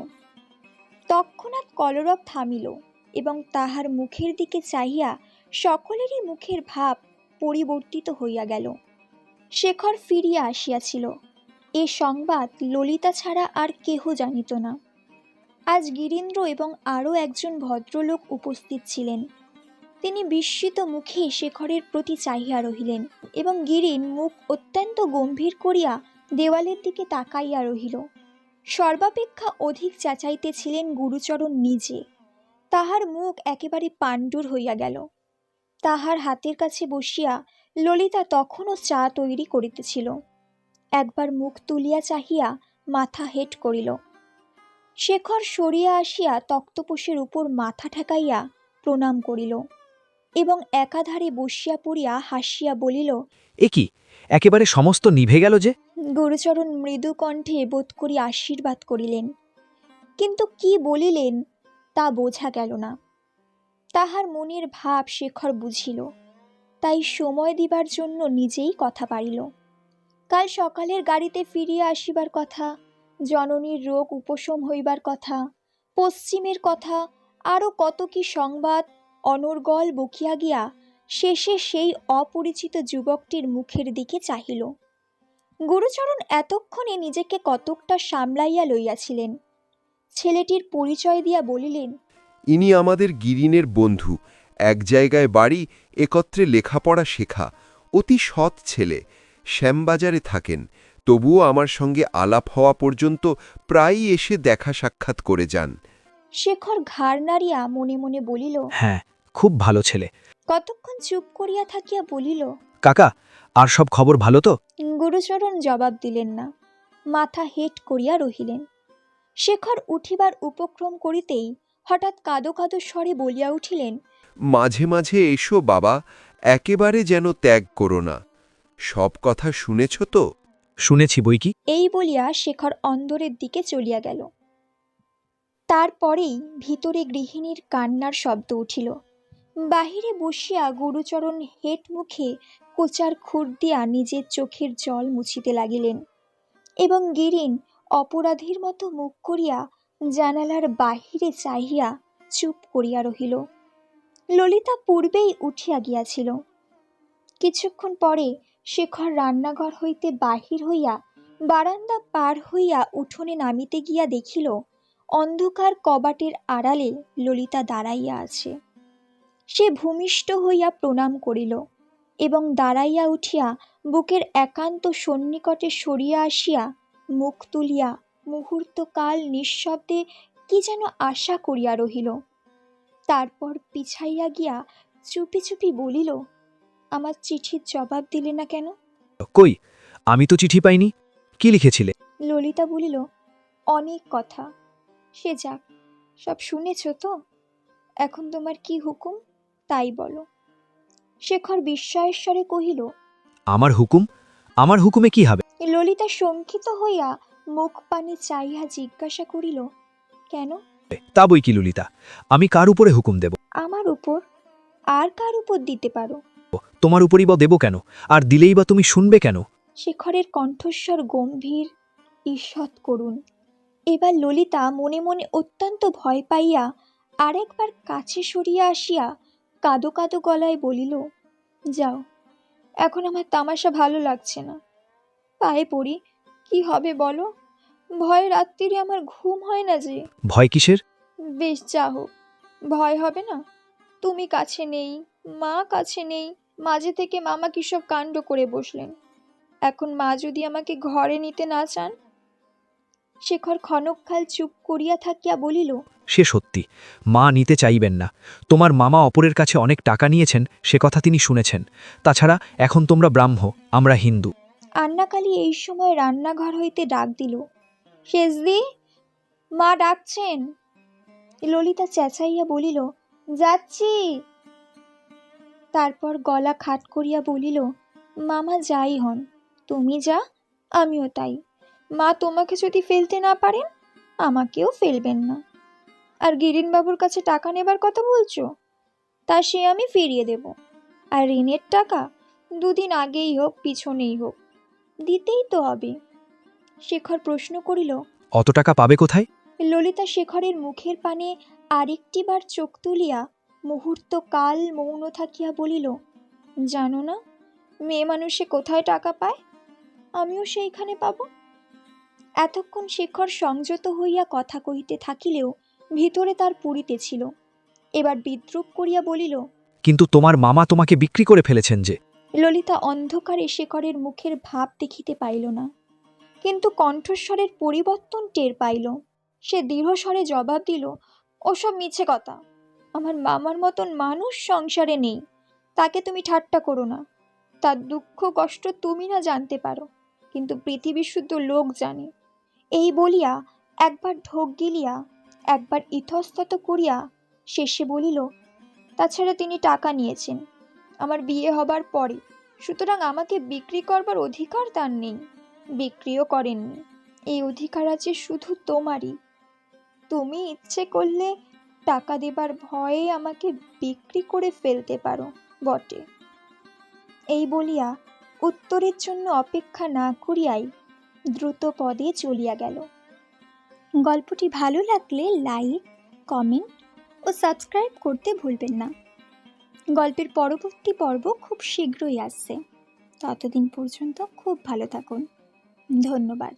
তৎক্ষণাৎ কলরব থামিল এবং তাহার মুখের দিকে চাহিয়া সকলেরই মুখের ভাব পরিবর্তিত হইয়া গেল। শেখর ফিরিয়া আসিয়াছিল, এ সংবাদ ললিতা ছাড়া আর কেহ জানিত না। আজ গিরীন্দ্র এবং আরও একজন ভদ্রলোক উপস্থিত ছিলেন। তিনি বিস্মিত মুখে শেখরের প্রতি চাহিয়া রহিলেন এবং গিরিন মুখ অত্যন্ত গম্ভীর করিয়া দেওয়ালের দিকে তাকাইয়া রহিল। সর্বাপেক্ষা অধিক চেঁচাইতেছিলেন গুরুচরণ নিজে। তাহার মুখ একেবারে পাণ্ডুর হইয়া গেল। তাহার হাতের কাছে বসিয়া ললিতা তখনও চা তৈরি করিতেছিল। একবার মুখ তুলিয়া চাহিয়া মাথা হেঁট করিল। শেখর সরিয়া আসিয়া তক্তপোষের উপর মাথা ঠেকাইয়া প্রণাম করিল এবং একাধারে বসিয়া পড়িয়া হাসিয়া বলিল, এ কি, একেবারে সমস্ত নিভে গেল যে? গুরুচরণ মৃদু কণ্ঠে বোধ করি আশীর্বাদ করিলেন, কিন্তু কি বলিলেন তা বোঝা গেল না। তাহার মনের ভাব শেখর বুঝিল, তাই সময় দিবার জন্য নিজেই কথা পারিল। কাল সকালের গাড়িতে ফিরিয়া আসিবার কথা, জননীর রোগ উপশম হইবার কথা, পশ্চিমের কথা, আরও কত কি সংবাদ অনর্গল বকিয়া গিয়া শেষে সেই অপরিচিত যুবকটির মুখের দিকে চাহিল। গুরুচরণ এতক্ষণে নিজেকে কতকটা সামলাইয়া লইয়াছিলেন। ছেলেটির পরিচয় দিয়া বলিলেন, ইনি আমাদের গিরিনের বন্ধু, এক জায়গায় বাড়ি, একত্রে লেখাপড়া শেখা, অতি সৎ ছেলে, শ্যামবাজারে থাকেন। তবুও আমার সঙ্গে আলাপ হওয়া পর্যন্ত প্রায়ই এসে দেখা সাক্ষাৎ করে যান। শেখর ঘাড় নাড়িয়া মনে মনে বলিল। হ্যাঁ, খুব ভালো ছেলে। কতক্ষণ চুপ করিয়া থাকিয়া বলিল, কাকা, আর সব খবর ভালো তো? গুরুচরণ জবাব দিলেন না, মাথা হেট করিয়া রহিলেন। শেখর উঠিবার উপক্রম করিতেই হঠাৎ কাঁদো কাঁদো স্বরে বলিয়া উঠিলেন, মাঝে মাঝে এসো বাবা, একেবারে যেন ত্যাগ করো না। সব কথা শুনেছ তো? শুনেছি বই কি। এই বলিয়া শেখর অন্দরের দিকে চলিয়া গেল। তারপরেই ভিতরে গৃহিণীর কান্নার শব্দ উঠিল। বাহিরে বসিয়া গুরুচরণ হেট মুখে কোচার খুর দিয়া নিজের চোখের জল মুছিতে লাগিলেন এবং গিরিন অপরাধীর মতো মুখ করিয়া জানালার বাহিরে চাহিয়া চুপ করিয়া রহিল। ললিতা পূর্বেই উঠিয়া গিয়াছিল। কিছুক্ষণ পরে শেখর রান্নাঘর হইতে বাহির হইয়া বারান্দা পার হইয়া উঠোনে নামিতে গিয়া দেখিল অন্ধকার কবাটের আড়ালে ললিতা দাঁড়াইয়া আছে। সে ভূমিষ্ঠ হইয়া প্রণাম করিল এবং দাঁড়াইয়া উঠিয়া বুকের একান্ত সন্নিকটে সরিয়া আসিয়া মুখ তুলিয়া মুহূর্তকাল নিঃশব্দে কি যেন আশা করিয়া রহিল। তারপর পিছাইয়া গিয়া চুপি চুপি বলিল, আমার চিঠির জবাব দিলে না কেন? কই, আমি তো চিঠি পাইনি। কি লিখেছিলে? ললিতা বলিল, অনেক কথা। সে যাক, সব শুনেছ তো? এখন তোমার কি হুকুম তাই বলো। শেখর বিস্ময়েশ্বরে কহিল, আমার হুকুম? আমার হুকুমে কি হবে? ললিতা শঙ্কিত হইয়া মুখ পানে চাইয়া জিজ্ঞাসা করিল, কেন? তা বই কি ললিতা, আমি কার উপরে হুকুম দেব? আমার উপর? আর কার উপর দিতে পারো? তোমার উপরই বা দেব কেন? আর দিলেই বা তুমি শুনবে কেন? শেখরের কণ্ঠস্বর গম্ভীর, ঈষৎ করুণ। এবার ললিতা মনে মনে অত্যন্ত ভয় পাইয়া আরেকবার কাছে সরিয়া আসিয়া কাঁদো কাঁদো গলায় বলিল, যাও, এখন আমার তামাশা ভালো লাগছে না। পায়ে পড়ি, কি হবে বলো? ভয় রাত্রিরে আমার ঘুম হয় না যে। ভয় কিসের? বেশ, যা হোক, ভয় হবে না। তুমি কাছে নেই, মা কাছে নেই, মাঝে থেকে মামা কিসব কাণ্ড করে বসলেন। এখন মা যদি আমাকে ঘরে নিতে না চান? শেখর ক্ষণকাল চুপ করিয়া থাকিয়া বলিল, সে সত্যি, মা নিতে চাইবেন না। তোমার মামা অপরের কাছে অনেক টাকা নিয়েছেন, সে কথা তিনি শুনেছেন। তাছাড়া এখন তোমরা ব্রাহ্ম, আমরা হিন্দু। আন্নাকালী এই সময় রান্নাঘর হইতে ডাক দিল, শেষদি, মা ডাকছেন। ললিতা চেঁচাইয়া বলিল, যাচ্ছি। তারপর গলা খাট করিয়া বলিল, মামা যাই হন, তুমি যা, আমিও তাই। মা তোমাকে যদি ফেলতে না পারেন, আমাকেও ফেলবেন না। আর গিরিনবাবুর কাছে টাকা নেবার কথা বলছো, তা সে আমি ফিরিয়ে দেব। আর ঋণের টাকা 2 দিন আগেই হোক পিছনেই হোক, দিতেই তো হবে। শেখর প্রশ্ন করিল, অত টাকা পাবে কোথায়? ললিতা শেখরের মুখের পানে আরেকটিবার চোখ তুলিয়া মুহূর্তকাল মৌন থাকিয়া বলিল, জানো না, মেয়ে মানুষে কোথায় টাকা পায়? আমিও সেইখানে পাব। এতক্ষণ শেখর সংযত হইয়া কথা কহিতে থাকিলেও ভিতরে তার পুরিতেছিল। এবার বিদ্রূপ করিয়া বলিল, কিন্তু তোমার মামা তোমাকে বিক্রি করে ফেলেছেন যে। ললিতা অন্ধকারে শেখরের মুখের ভাব দেখিতে পাইল না, কিন্তু কণ্ঠস্বরের পরিবর্তন টের পাইল। সে দৃঢ়স্বরে জবাব দিল, ওসব মিছে কথা। আমার মামার মতন মানুষ সংসারে নেই। তাকে তুমি ঠাট্টা করো না। তার দুঃখ কষ্ট তুমি না জানতে পারো, কিন্তু পৃথিবী শুদ্ধ লোক জানে। এই বলিয়া একবার ঢোক গিলিয়া একবার ইতস্তত করিয়া শেষে বলিল, তাছাড়া তিনি টাকা নিয়েছেন আমার বিয়ে হবার পরে, সুতরাং আমাকে বিক্রি করবার অধিকার তার নেই, বিক্রিও করেননি। এই অধিকার আছে শুধু তোমারই। তুমি ইচ্ছে করলে টাকা দেবার ভয়ে আমাকে বিক্রি করে ফেলতে পারো বটে। এই বলিয়া উত্তরের জন্য অপেক্ষা না করিয়াই দ্রুত পদে চলিয়া গেল। গল্পটি ভালো লাগলে লাইক, কমেন্ট ও সাবস্ক্রাইব করতে ভুলবেন না। গল্পের পরবর্তী পর্ব খুব শীঘ্রই আসছে। ততদিন পর্যন্ত খুব ভালো থাকুন। ধন্যবাদ।